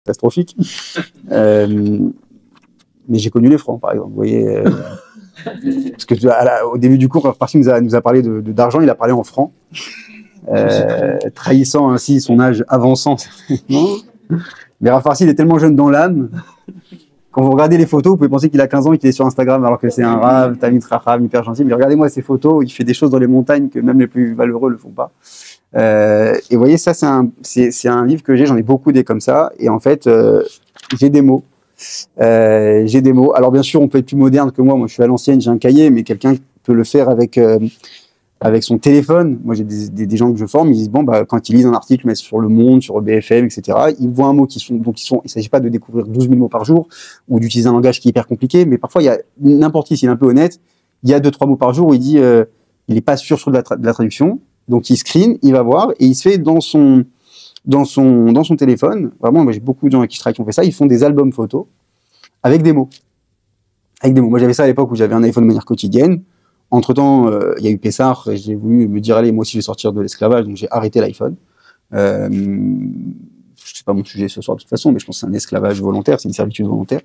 catastrophique. Mais j'ai connu les francs, par exemple. Vous voyez, parce que au début du cours, Raf nous a parlé d'argent, il a parlé en francs, trahissant ainsi son âge avançant. Mais Raf Farsi, il est tellement jeune dans l'âme. Quand vous regardez les photos, vous pouvez penser qu'il a 15 ans et qu'il est sur Instagram, alors que c'est un Rav, Tamid Raham, hyper gentil. Mais regardez-moi ces photos, il fait des choses dans les montagnes que même les plus valeureux ne le font pas. Et vous voyez, ça, c'est un livre que j'en ai beaucoup des comme ça. Et en fait, j'ai des mots. Alors bien sûr, on peut être plus moderne que moi. Moi, je suis à l'ancienne, j'ai un cahier, mais quelqu'un peut le faire avec son téléphone. Moi, j'ai des gens que je forme, ils disent bon, bah, quand ils lisent un article, mais sur Le Monde, sur BFM, etc., ils voient un mot il ne s'agit pas de découvrir 12 000 mots par jour ou d'utiliser un langage qui est hyper compliqué, mais parfois, il y a n'importe qui, s'il est un peu honnête, il y a 2-3 mots par jour où il dit il n'est pas sûr de la traduction, donc il screen, il va voir et il se fait dans son téléphone. Vraiment, moi, j'ai beaucoup de gens avec qui je travaille qui ont fait ça. Ils font des albums photos avec des mots. Moi, j'avais ça à l'époque où j'avais un iPhone de manière quotidienne. Entre-temps, il y a eu Pessar, et j'ai voulu me dire, allez, moi aussi, je vais sortir de l'esclavage, donc j'ai arrêté l'iPhone. C'est pas mon sujet ce soir de toute façon, mais je pense que c'est un esclavage volontaire, c'est une servitude volontaire.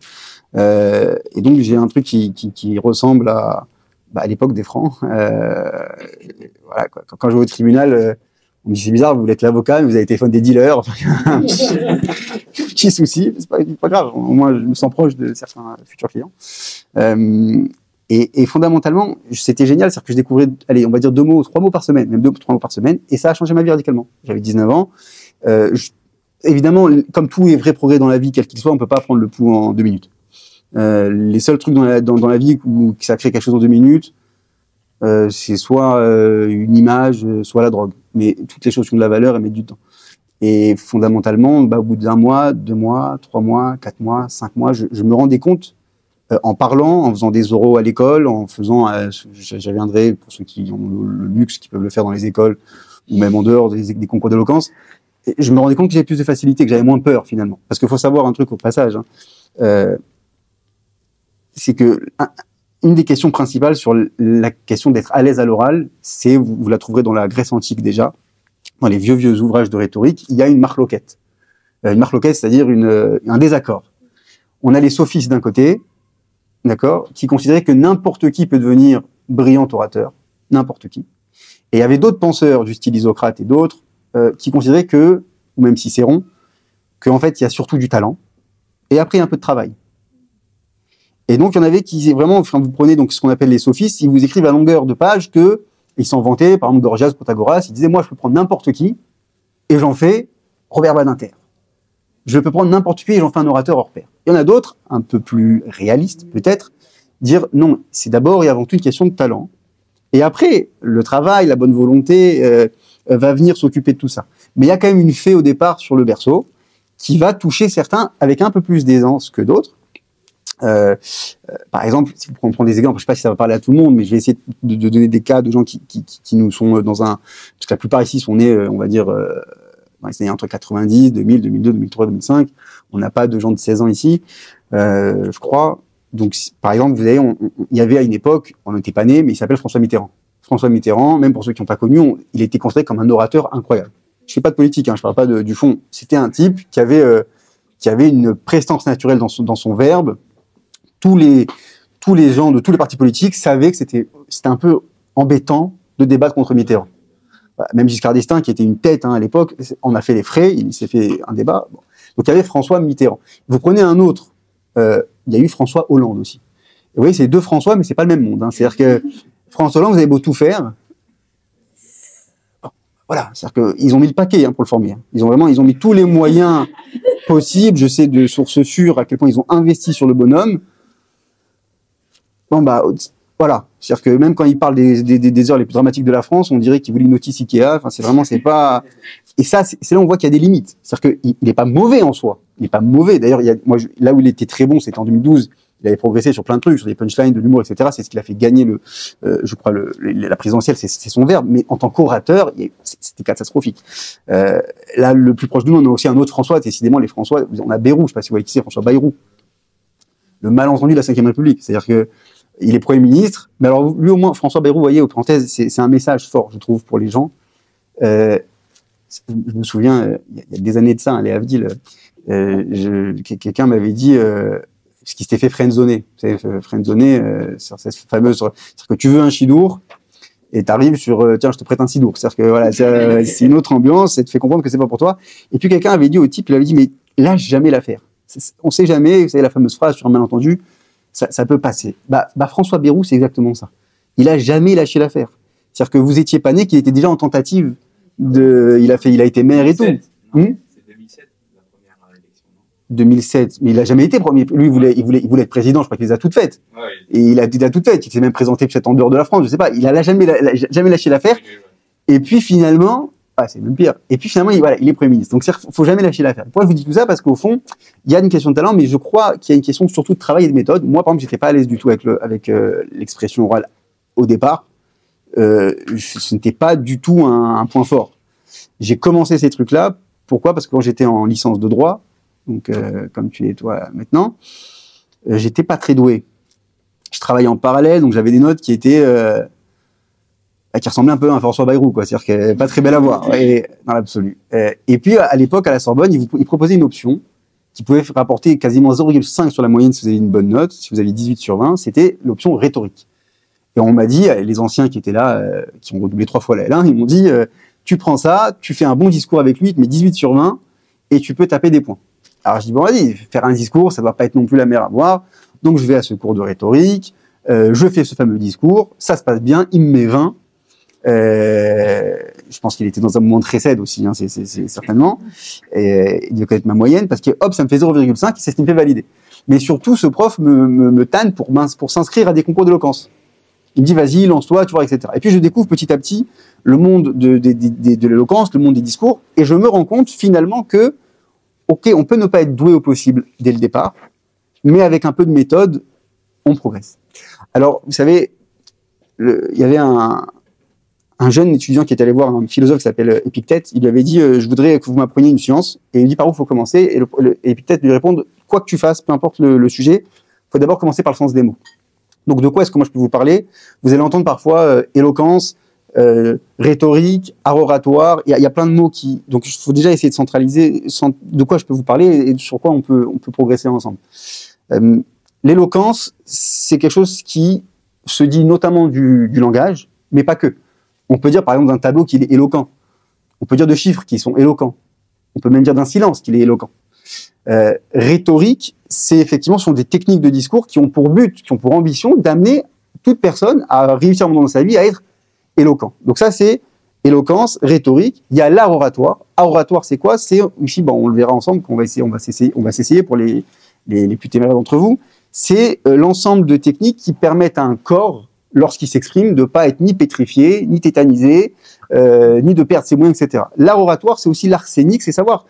Et donc, j'ai un truc qui ressemble à l'époque des francs. Voilà, quoi. Quand je vais au tribunal, on me dit, c'est bizarre, vous êtes l'avocat, mais vous avez téléphone des dealers. Petit souci, c'est pas grave. Au moins, je me sens proche de certains futurs clients. Et fondamentalement, c'était génial, c'est-à-dire que je découvrais, allez, on va dire 2 mots, 3 mots par semaine, même 2 ou 3 mots par semaine, et ça a changé ma vie radicalement. J'avais 19 ans. Évidemment, comme tout est vrai progrès dans la vie, quel qu'il soit, on peut pas prendre le pouls en 2 minutes. Les seuls trucs dans la vie où ça crée quelque chose en 2 minutes, c'est soit une image, soit la drogue. Mais toutes les choses qui ont de la valeur, elles mettent du temps. Et fondamentalement, au bout d'1 mois, 2 mois, 3 mois, 4 mois, 5 mois, je me rendais compte, en parlant, en faisant des oraux à l'école, en faisant, j'aviendrai, pour ceux qui ont le luxe, qui peuvent le faire dans les écoles, ou même en dehors des concours d'éloquence, je me rendais compte que j'avais plus de facilité, que j'avais moins peur finalement. Parce qu'il faut savoir un truc au passage, c'est que une des questions principales sur la question d'être à l'aise à l'oral, c'est, vous la trouverez dans la Grèce antique déjà, dans les vieux ouvrages de rhétorique, il y a une marloquette. Une marloquette, c'est-à-dire un désaccord. On a les sophistes d'un côté, d'accord, qui considéraient que n'importe qui peut devenir brillant orateur, n'importe qui. Et il y avait d'autres penseurs, du style Isocrate et d'autres, qui considéraient que, ou même Cicéron, qu'en fait, il y a surtout du talent, et après un peu de travail. Et donc, il y en avait qui, vraiment, quand vous prenez donc ce qu'on appelle les sophistes, ils vous écrivent à longueur de page que, ils s'en vantaient, par exemple, Gorgias, Protagoras, ils disaient, moi, je peux prendre n'importe qui, et j'en fais Robert Badinter. Je peux prendre n'importe qui et j'en fais un orateur hors pair. Il y en a d'autres, un peu plus réalistes, peut-être, dire, non, c'est d'abord et avant tout une question de talent. Et après, le travail, la bonne volonté, va venir s'occuper de tout ça. Mais il y a quand même une fée au départ sur le berceau, qui va toucher certains avec un peu plus d'aisance que d'autres. Par exemple, si vous prenez des exemples, je ne sais pas si ça va parler à tout le monde, mais je vais essayer de donner des cas de gens qui nous sont dans un... Parce que la plupart ici sont nés, on va dire, dans les années entre 90, 2000, 2002, 2003, 2005. On n'a pas de gens de 16 ans ici, je crois. Donc, par exemple, vous savez, il y avait à une époque, on n'était pas né, mais il s'appelle François Mitterrand. François Mitterrand, même pour ceux qui n'ont pas connu, il était considéré comme un orateur incroyable. Je ne fais pas de politique, je ne parle pas du fond. C'était un type qui avait une prestance naturelle dans son verbe. Tous les gens de tous les partis politiques savaient que c'était un peu embêtant de débattre contre Mitterrand. Même Giscard d'Estaing, qui était une tête à l'époque, on a fait les frais, il s'est fait un débat. Bon. Donc il y avait François Mitterrand. Vous prenez un autre, il y a eu François Hollande aussi. Et vous voyez, c'est 2 François, mais c'est pas le même monde. C'est-à-dire que François Hollande, vous avez beau tout faire, voilà, c'est-à-dire qu'ils ont mis le paquet pour le former. Ils ont mis tous les moyens possibles. Je sais de sources sûres à quel point ils ont investi sur le bonhomme. Bon voilà, c'est-à-dire que même quand il parle des heures les plus dramatiques de la France, on dirait qu'il voulait une notice Ikea. Enfin, c'est pas. Et ça, c'est là où on voit qu'il y a des limites. C'est-à-dire qu'il n'est pas mauvais en soi. Il n'est pas mauvais. D'ailleurs, là où il était très bon, c'était en 2012. Il avait progressé sur plein de trucs, sur des punchlines, de l'humour, etc. C'est ce qui l'a fait gagner je crois, la présidentielle, c'est son verbe. Mais en tant qu'orateur, c'était catastrophique. Là, le plus proche de nous, on a aussi un autre François. Décidément, les François, on a Bayrou. Je ne sais pas si vous voyez qui c'est, François Bayrou. Le malentendu de la Ve République. C'est-à-dire que il est Premier ministre, mais alors lui au moins, François Bayrou, vous voyez, aux parenthèses, c'est un message fort, je trouve, pour les gens. Je me souviens, il y a des années de ça, les Havdil, quelqu'un m'avait dit ce qui s'était fait friendzoner. Vous savez, friendzoner, c'est cette fameuse, c'est que tu veux un chidour et t'arrives sur tiens, je te prête un sidour. C'est-à-dire que voilà, c'est une autre ambiance et te fait comprendre que c'est pas pour toi. Et puis quelqu'un avait dit au type, il avait dit mais lâche jamais l'affaire. On sait jamais, vous savez la fameuse phrase sur un malentendu, ça peut passer. Bah François Bayrou, c'est exactement ça. Il a jamais lâché l'affaire. C'est-à-dire que vous étiez pas né, qu'il était déjà en tentative de, il a été maire et tout. C'est 2007, la première élection, non 2007, mais il a jamais été premier. Lui, il voulait être président. Je crois qu'il les a toutes faites. Ouais, et il a toutes faites. Il s'est même présenté peut-être en dehors de la France. Je sais pas. Il a jamais lâché l'affaire. Et puis finalement, c'est même pire. Et puis finalement, il est premier ministre. Donc, faut jamais lâcher l'affaire. Pourquoi je vous dis tout ça? Parce qu'au fond, il y a une question de talent, mais je crois qu'il y a une question surtout de travail et de méthode. Moi, par exemple, j'étais pas à l'aise du tout avec l'expression orale au départ. Ce n'était pas du tout un point fort. J'ai commencé ces trucs-là. Pourquoi? Parce que quand j'étais en licence de droit, donc comme tu l'es toi maintenant, j'étais pas très doué. Je travaillais en parallèle, donc j'avais des notes qui étaient qui ressemblaient un peu à un François Bayrou, quoi. C'est-à-dire qu'elle n'est pas très belle à voir, dans l'absolu. Et puis à l'époque à la Sorbonne, ils proposaient une option qui pouvait rapporter quasiment 0,5 sur la moyenne si vous avez une bonne note. Si vous aviez 18 sur 20, c'était l'option rhétorique. Et on m'a dit, les anciens qui étaient là, qui ont redoublé 3 fois la L1, ils m'ont dit, tu prends ça, tu fais un bon discours avec lui, tu mets 18 sur 20, et tu peux taper des points. Alors je dis, bon vas-y, faire un discours, ça ne va pas être non plus la mer à boire, donc je vais à ce cours de rhétorique, je fais ce fameux discours, ça se passe bien, il me met 20, je pense qu'il était dans un moment de récède aussi, hein, c'est certainement, et il devait connaître ma moyenne, parce que hop, ça me fait 0,5, c'est ce qui me fait valider. Mais surtout, ce prof me tanne pour s'inscrire à des concours d'éloquence. Il me dit, vas-y, lance-toi, tu vois, etc. Et puis, je découvre petit à petit le monde de l'éloquence, le monde des discours, et je me rends compte, finalement, que, ok, on peut ne pas être doué au possible dès le départ, mais avec un peu de méthode, on progresse. Alors, vous savez, il y avait un jeune étudiant qui est allé voir un philosophe qui s'appelle Épictète. Il lui avait dit, je voudrais que vous m'appreniez une science. Et il lui dit, par où il faut commencer? Et Épictète lui répond, quoi que tu fasses, peu importe le sujet, il faut d'abord commencer par le sens des mots. Donc, de quoi est-ce que moi je peux vous parler? Vous allez entendre parfois éloquence, rhétorique, art oratoire. Il y a plein de mots qui. Donc, il faut déjà essayer de centraliser de quoi je peux vous parler et sur quoi on peut progresser ensemble. L'éloquence, c'est quelque chose qui se dit notamment du langage, mais pas que. On peut dire par exemple d'un tableau qu'il est éloquent. On peut dire de chiffres qui sont éloquents. On peut même dire d'un silence qu'il est éloquent. Rhétorique, c'est effectivement, ce sont des techniques de discours qui ont pour but, qui ont pour ambition d'amener toute personne à réussir dans sa vie à être éloquent. Donc ça, c'est éloquence, rhétorique. Il y a l'art oratoire. Art oratoire, c'est quoi? C'est ici, bon, on le verra ensemble, on va s'essayer pour les plus téméraires d'entre vous. C'est l'ensemble de techniques qui permettent à un corps, lorsqu'il s'exprime, de ne pas être ni pétrifié, ni tétanisé, ni de perdre ses moyens, etc. L'art oratoire, c'est aussi l'art scénique, c'est savoir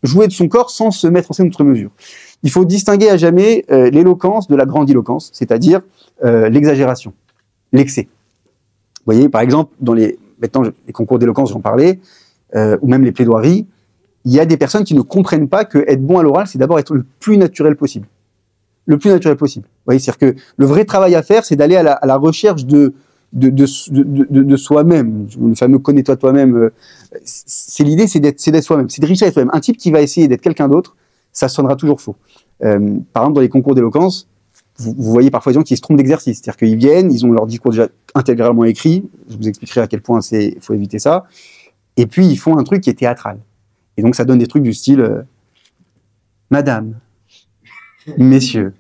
jouer de son corps sans se mettre en scène outre mesure. Il faut distinguer à jamais l'éloquence de la grandiloquence, c'est-à-dire l'exagération, l'excès. Vous voyez, par exemple, maintenant les concours d'éloquence, j'en parlais, ou même les plaidoiries, il y a des personnes qui ne comprennent pas que être bon à l'oral, c'est d'abord être le plus naturel possible. Le plus naturel possible. Vous voyez, c'est-à-dire que le vrai travail à faire, c'est d'aller à la recherche de soi-même. Le fameux connais-toi toi-même. C'est l'idée, c'est d'être soi-même, c'est de réussir à être soi-même. Un type qui va essayer d'être quelqu'un d'autre, ça sonnera toujours faux. Par exemple, dans les concours d'éloquence, vous voyez parfois des gens qui se trompent d'exercice. C'est-à-dire qu'ils viennent, ils ont leur discours déjà intégralement écrit. Je vous expliquerai à quel point il faut éviter ça. Et puis, ils font un truc qui est théâtral. Et donc, ça donne des trucs du style Madame, Messieurs,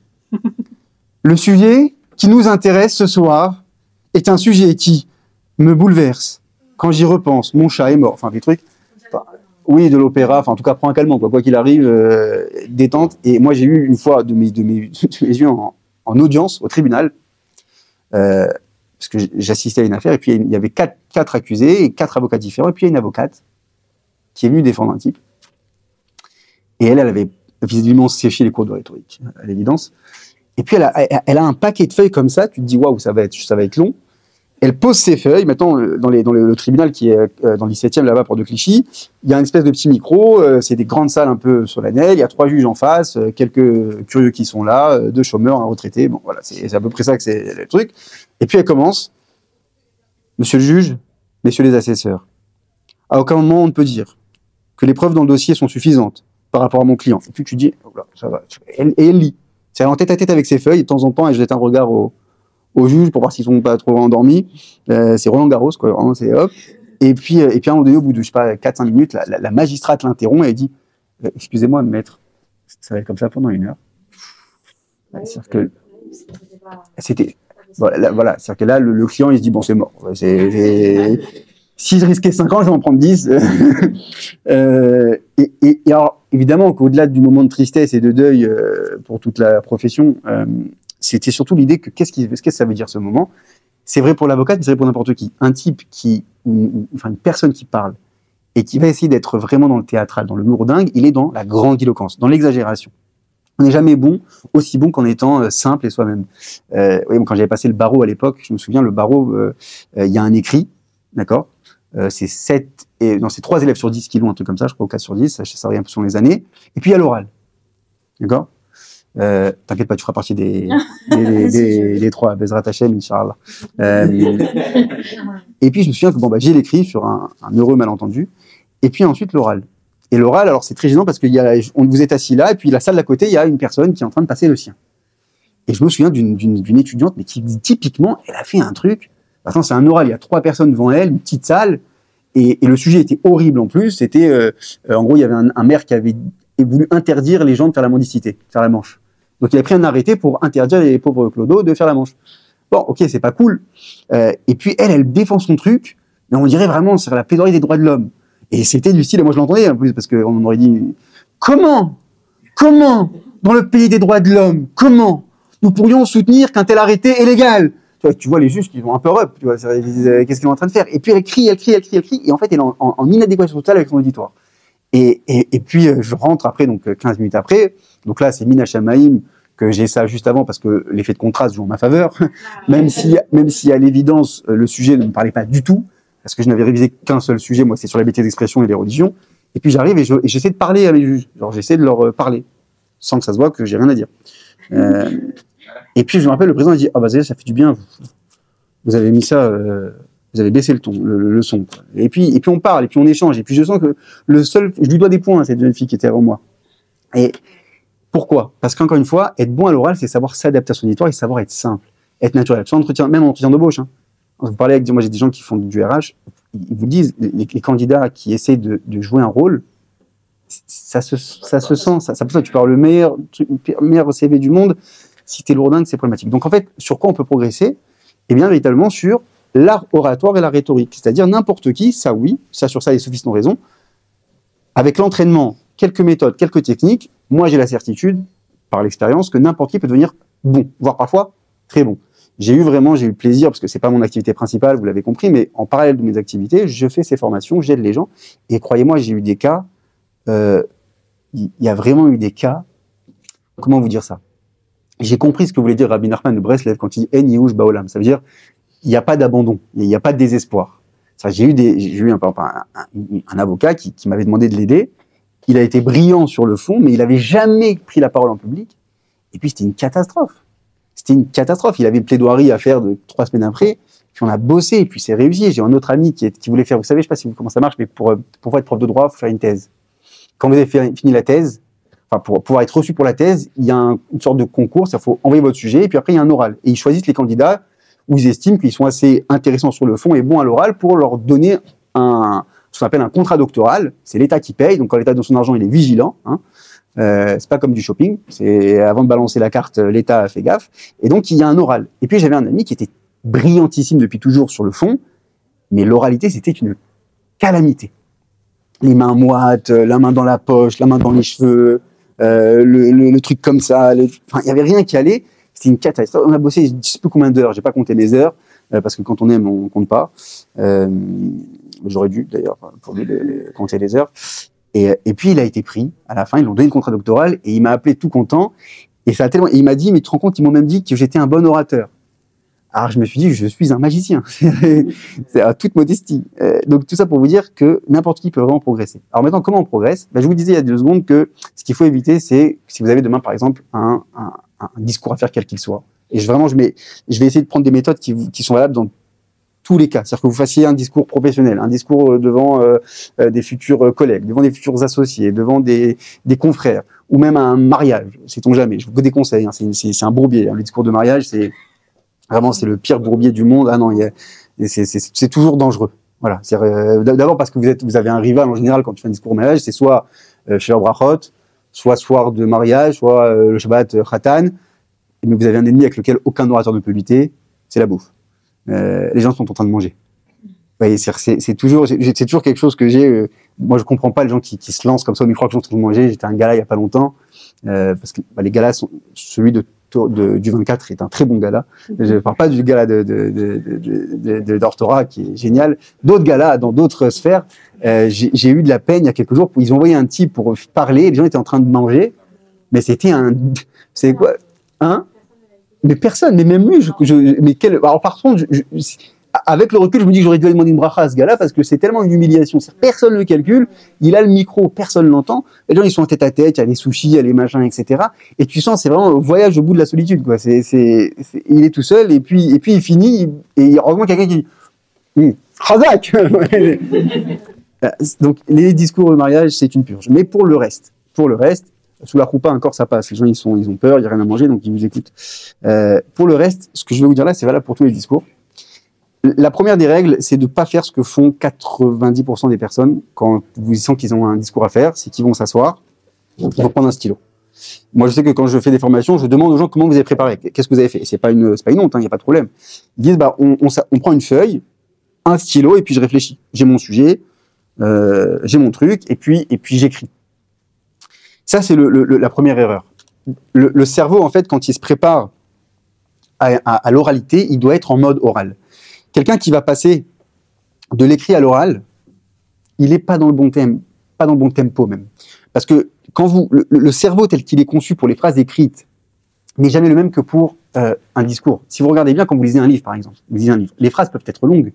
le sujet qui nous intéresse ce soir est un sujet qui me bouleverse. Quand j'y repense, mon chat est mort. Enfin, des trucs. Enfin, oui, de l'opéra. Enfin, en tout cas, prends un calmant, quoi qu'il arrive, détente. Et moi, j'ai eu une fois de mes yeux en audience au tribunal, parce que j'assistais à une affaire, et puis il y avait quatre accusés et 4 avocats différents, et puis il y a une avocate qui est venue défendre un type. Et elle avait visiblement séché les cours de rhétorique, à l'évidence. Et puis elle a un paquet de feuilles comme ça, tu te dis waouh, ça va être long. Elle pose ses feuilles, maintenant dans le tribunal qui est dans le 17e là-bas, Porte de Clichy, il y a une espèce de petit micro, c'est des grandes salles un peu solennelles, il y a 3 juges en face, quelques curieux qui sont là, 2 chômeurs, un retraité, bon voilà, c'est à peu près ça que c'est le truc. Et puis elle commence, Monsieur le juge, messieurs les assesseurs, À aucun moment on ne peut dire que les preuves dans le dossier sont suffisantes par rapport à mon client. Et puis tu dis, oh là, ça va. Et elle lit. C'est en tête à tête avec ses feuilles, de temps en temps, et je jette un regard au juge pour voir s'ils sont pas trop endormis. C'est Roland Garros, quoi. Vraiment, c'est hop. Et puis, à un moment donné, au bout de, je sais pas, 4-5 minutes, la magistrate l'interrompt et elle dit, excusez-moi, maître, ça va être comme ça pendant 1 heure. C'est-à-dire que c'était, voilà, c'est-à-dire que là, le client, il se dit, bon, c'est mort. Si je risquais 5 ans, je vais en prendre 10. Et alors, évidemment, qu'au-delà du moment de tristesse et de deuil pour toute la profession, c'était surtout l'idée que qu'est-ce que ça veut dire ce moment? C'est vrai pour l'avocate, mais c'est vrai pour n'importe qui. Un type enfin une personne qui parle et qui va essayer d'être vraiment dans le théâtral, dans le lourdingue, il est dans la grandiloquence, dans l'exagération. On n'est jamais aussi bon qu'en étant simple et soi-même. Oui, quand j'avais passé le barreau à l'époque, je me souviens, le barreau, il y a un écrit, d'accord? C'est 3 élèves sur 10 qui l'ont, un truc comme ça, je crois, ou 4 sur 10, ça varie un peu sur les années. Et puis il y a l'oral, d'accord? T'inquiète pas, tu feras partie des 3, Bezrat Hashem, Inch'Allah. Et puis je me souviens que j'ai l'écrit sur un heureux malentendu, et puis ensuite l'oral. Et l'oral, alors c'est très gênant parce que vous êtes assis là, et puis la salle d'à côté, il y a une personne qui est en train de passer le sien. Et je me souviens d'une étudiante, mais qui typiquement, elle a fait un truc. Attends, c'est un oral, il y a 3 personnes devant elle, une petite salle, et le sujet était horrible en plus. C'était, en gros, il y avait un maire qui avait voulu interdire les gens de faire la mendicité, faire la manche. Donc il a pris un arrêté pour interdire les pauvres clodos de faire la manche. Bon, ok, c'est pas cool. Et puis elle défend son truc, mais on dirait vraiment c'est la plaidoirie des droits de l'homme. Et c'était du style, et moi je l'entendais en plus parce qu'on m'aurait dit comment dans le pays des droits de l'homme, comment nous pourrions soutenir qu'un tel arrêté est légal? Tu vois les juges qui vont un peu up, tu vois, qu'est-ce qu'ils sont en train de faire? Et puis elle crie, et en fait elle est en inadéquation totale avec son auditoire. Et puis je rentre après, donc 15 minutes après, donc là c'est Mina Shamaïm, que j'ai ça juste avant parce que l'effet de contraste joue en ma faveur, même si à l'évidence le sujet ne me parlait pas du tout, parce que je n'avais révisé qu'un seul sujet, moi c'est sur la liberté d'expression et les religions, et puis j'arrive et j'essaie de parler à mes juges, genre j'essaie de leur parler, sans que ça se voit que j'ai rien à dire. Et puis je me rappelle, le président il dit « Ah bah ça fait du bien, vous avez mis ça, vous avez baissé le ton, le son. » Et puis on parle, et puis on échange, et puis je sens que je lui dois des points à cette jeune fille qui était avant moi. Et pourquoi? Parce qu'encore une fois, être bon à l'oral, c'est savoir s'adapter à son auditoire et savoir être simple, être naturel. Même en entretien d'embauche, hein. Vous parlez avec, moi j'ai des gens qui font du RH, ils vous disent, les candidats qui essaient de jouer un rôle, ça se sent, tu peux avoir le meilleur CV du monde, si t'es lourdingue, c'est problématique. Donc en fait, sur quoi on peut progresser? Eh bien, véritablement sur l'art oratoire et la rhétorique. C'est-à-dire n'importe qui, ça oui, sur ça les sophistes ont raison, avec l'entraînement, quelques méthodes, quelques techniques, moi j'ai la certitude, par l'expérience, que n'importe qui peut devenir bon, voire parfois très bon. J'ai eu le plaisir, parce que c'est pas mon activité principale, vous l'avez compris, mais en parallèle de mes activités, je fais ces formations, j'aide les gens, et croyez-moi, j'ai eu des cas, il y a vraiment eu des cas, comment vous dire ça? J'ai compris ce que voulait dire Rabbi Nachman de Breslev quand il dit « En Yehush Baolam », ça veut dire il n'y a pas d'abandon, il n'y a pas de désespoir. J'ai eu un avocat qui m'avait demandé de l'aider, il a été brillant sur le fond, mais il n'avait jamais pris la parole en public, et puis c'était une catastrophe. C'était une catastrophe. Il avait une plaidoirie à faire 3 semaines après, puis on a bossé, et puis c'est réussi. J'ai un autre ami qui voulait faire, vous savez, je ne sais pas comment ça marche, mais pour être prof de droit, il faut faire une thèse. Quand vous avez fini la thèse, pour pouvoir être reçu pour la thèse, il y a une sorte de concours, il faut envoyer votre sujet, et puis après il y a un oral. Et ils choisissent les candidats où ils estiment qu'ils sont assez intéressants sur le fond et bons à l'oral pour leur donner ce qu'on appelle un contrat doctoral. C'est l'État qui paye, donc quand l'État donne son argent, il est vigilant, hein. C'est pas comme du shopping, c'est avant de balancer la carte, l'État fait gaffe, et donc il y a un oral. Et puis j'avais un ami qui était brillantissime depuis toujours sur le fond, mais l'oralité c'était une calamité. Les mains moites, la main dans la poche, la main dans les cheveux, le truc comme ça, il y avait rien qui allait, c'était une catastrophe. On a bossé je sais plus combien d'heures, j'ai pas compté les heures, parce que quand on aime on compte pas, j'aurais dû d'ailleurs pour lui compter les heures. Et puis il a été pris, à la fin ils l'ont donné le contrat doctoral et il m'a appelé tout content et il m'a dit, mais tu te rends compte, ils m'ont même dit que j'étais un bon orateur. Alors je me suis dit, je suis un magicien, c'est à toute modestie. Donc tout ça pour vous dire que n'importe qui peut vraiment progresser. Alors maintenant, comment on progresse? Je vous disais il y a 2 secondes que ce qu'il faut éviter, c'est si vous avez demain par exemple un discours à faire quel qu'il soit. Et je vais essayer de prendre des méthodes qui sont valables dans tous les cas. C'est-à-dire que vous fassiez un discours professionnel, un discours devant des futurs collègues, devant des futurs associés, devant des confrères, ou même un mariage, sait-on jamais. Je vous déconseille, hein, c'est un bourbier. Hein. Le discours de mariage, c'est le pire bourbier du monde. Ah non, c'est toujours dangereux. Voilà. D'abord parce que vous avez un rival en général quand tu fais un discours de mariage, c'est soit chez Brachot, soit soir de mariage, soit le Shabbat Khatan. Mais vous avez un ennemi avec lequel aucun orateur ne peut lutter, c'est la bouffe. Les gens sont en train de manger. Ouais, c'est toujours quelque chose que j'ai. Moi, je comprends pas les gens qui se lancent comme ça au micro que sont en train de manger. J'étais à un gala il y a pas longtemps, parce que les galas sont celui du 24 est un très bon gala. Je parle pas du gala d'Ortora qui est génial. D'autres galas dans d'autres sphères, j'ai eu de la peine il y a quelques jours. Ils ont envoyé un type pour parler. Les gens étaient en train de manger, mais c'est quoi, hein? Mais personne, mais même lui, alors par contre, avec le recul, je me dis que j'aurais dû aller demander une bracha à ce gars-là parce que c'est tellement une humiliation. Personne ne le calcule, il a le micro, personne ne l'entend. Les gens, ils sont en tête à tête, il y a les sushis, il y a les machins, etc. Et tu sens, c'est vraiment un voyage au bout de la solitude, quoi. Il est tout seul et puis il finit et il y a vraiment quelqu'un qui dit Khazak. Donc, les discours de mariage, c'est une purge. Mais pour le reste, sous la roupa, encore ça passe. Les gens, ils ont peur, il n'y a rien à manger, donc ils vous écoutent. Pour le reste, ce que je vais vous dire là, c'est valable pour tous les discours. La première des règles, c'est de ne pas faire ce que font 90% des personnes quand vous sentent qu'ils ont un discours à faire, c'est qu'ils vont s'asseoir, ils vont prendre un stylo. Moi, je sais que quand je fais des formations, je demande aux gens comment vous avez préparé, qu'est-ce que vous avez fait. C'est pas une honte, il n'y a pas de problème. Ils disent, on prend une feuille, un stylo, et puis je réfléchis. J'ai mon sujet, j'ai mon truc, et puis j'écris. Ça, c'est la première erreur. Le cerveau, en fait, quand il se prépare à l'oralité, il doit être en mode oral. Quelqu'un qui va passer de l'écrit à l'oral, il n'est pas dans le bon thème, pas dans le bon tempo même. Parce que quand le cerveau tel qu'il est conçu pour les phrases écrites n'est jamais le même que pour un discours. Si vous regardez bien, quand vous lisez un livre, par exemple, les phrases peuvent être longues.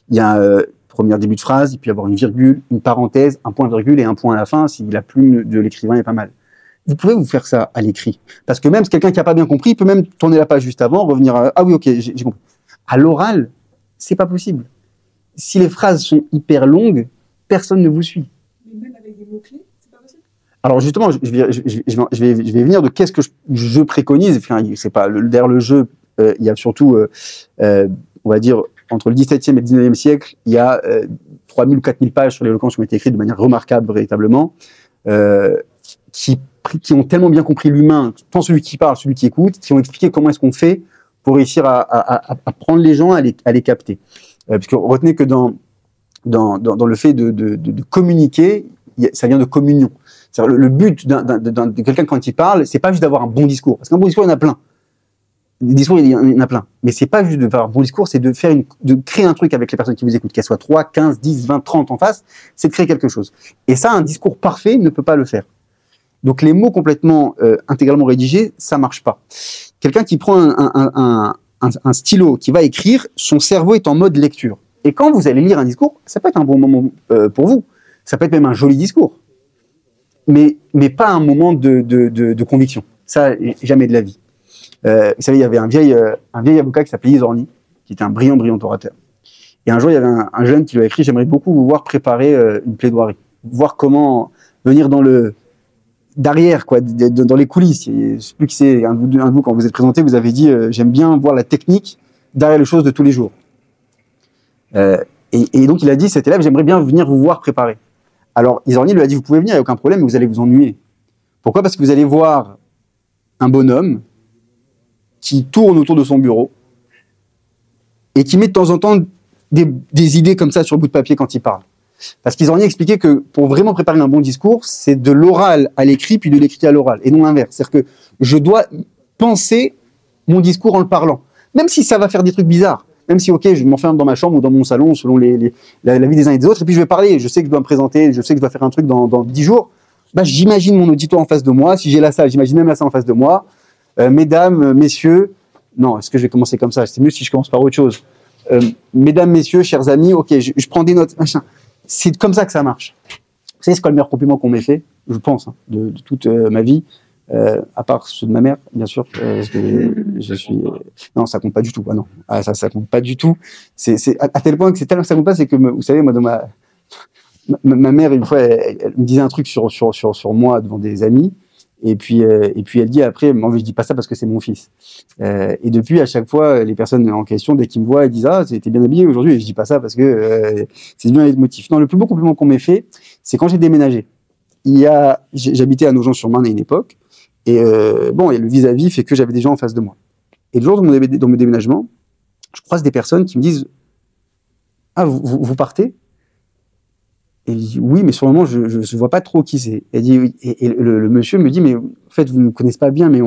Il y a premier début de phrase, il peut y avoir une virgule, une parenthèse, un point-virgule et un point à la fin si la plume de l'écrivain est pas mal. Vous pouvez vous faire ça à l'écrit. Parce que même quelqu'un qui n'a pas bien compris, il peut même tourner la page juste avant, revenir à « Ah oui, ok, j'ai compris ». À l'oral, c'est pas possible. Si les phrases sont hyper longues, personne ne vous suit. Mais même avec des mots-clés, c'est pas possible. Alors justement, je vais venir de qu'est-ce que je préconise. Enfin, c'est pas derrière le jeu, il y a surtout, on va dire, entre le 17e et le 19e siècle, il y a 3000 ou 4000 pages sur l'éloquence qui ont été écrites de manière remarquable, véritablement, qui ont tellement bien compris l'humain, tant celui qui parle, celui qui écoute, qui ont expliqué comment est-ce qu'on fait pour réussir à prendre les gens, à les capter. Parce que retenez que dans le fait de communiquer, ça vient de communion. C'est-à-dire le but de quelqu'un quand il parle, c'est pas juste d'avoir un bon discours. Parce qu'un bon discours, il y en a plein. Des discours, il y en a plein. Mais c'est pas juste de faire un bon discours, c'est de créer un truc avec les personnes qui vous écoutent, qu'elles soient 3, 15, 10, 20, 30 en face, c'est de créer quelque chose. Et ça, un discours parfait ne peut pas le faire. Donc les mots complètement intégralement rédigés, ça marche pas. Quelqu'un qui prend un stylo, qui va écrire, son cerveau est en mode lecture. Et quand vous allez lire un discours, ça peut être un bon moment pour vous. Ça peut être même un joli discours. Mais pas un moment de conviction. Ça, jamais de la vie. Vous savez, il y avait un vieil avocat qui s'appelait Izorni, qui était un brillant orateur. Et un jour, il y avait un jeune qui lui a écrit « J'aimerais beaucoup vous voir préparer une plaidoirie. Voir comment venir derrière, quoi, dans les coulisses. » Je ne sais plus qui c'est, un de vous, quand vous êtes présenté, vous avez dit j'aime bien voir la technique derrière les choses de tous les jours. Et donc il a dit, cet élève, j'aimerais bien venir vous voir préparer. Alors Izorni lui a dit, vous pouvez venir, il n'y a aucun problème, mais vous allez vous ennuyer. Pourquoi? Parce que vous allez voir un bonhomme qui tourne autour de son bureau et qui met de temps en temps des idées comme ça sur le bout de papier quand il parle. Parce qu'ils ont expliqué que pour vraiment préparer un bon discours, c'est de l'oral à l'écrit, puis de l'écrit à l'oral, et non l'inverse. C'est-à-dire que je dois penser mon discours en le parlant. Même si ça va faire des trucs bizarres. Même si, ok, je m'enferme dans ma chambre ou dans mon salon, selon la vie des uns et des autres, et puis je vais parler. Je sais que je dois me présenter, je sais que je dois faire un truc dans 10 jours. Bah, j'imagine mon auditoire en face de moi. Si j'ai la salle, j'imagine même la salle en face de moi. Mesdames, messieurs, non, est-ce que je vais commencer comme ça? C'est mieux si je commence par autre chose. Mesdames, messieurs, chers amis, ok, je prends des notes, machin. C'est comme ça que ça marche. Vous savez, c'est quoi le meilleur compliment qu'on m'ait fait, je pense, hein, de toute ma vie? à part ceux de ma mère, bien sûr, parce que je suis... Non, ça compte pas du tout. Ah non, ça compte pas du tout. C'est à tel point que c'est tellement que ça compte pas, c'est que, vous savez, moi, dans ma mère, une fois, elle me disait un truc sur moi devant des amis, et puis elle dit après, moi, je dis pas ça parce que c'est mon fils. Et depuis, à chaque fois, les personnes en question, dès qu'ils me voient, elles disent ah, t'es bien habillé aujourd'hui. Et je dis pas ça parce que c'est bien les motifs. Non, le plus beau compliment qu'on m'ait fait, c'est quand j'ai déménagé. J'habitais à Nogent-sur-Marne à une époque, et bon, et le vis-à-vis fait que j'avais des gens en face de moi. Et le jour de mon déménagement, je croise des personnes qui me disent ah, vous partez? Et je dis oui, mais sur le moment, je vois pas trop qui c'est. Elle dit oui. Et le monsieur me dit mais en fait, vous ne nous connaissez pas bien, mais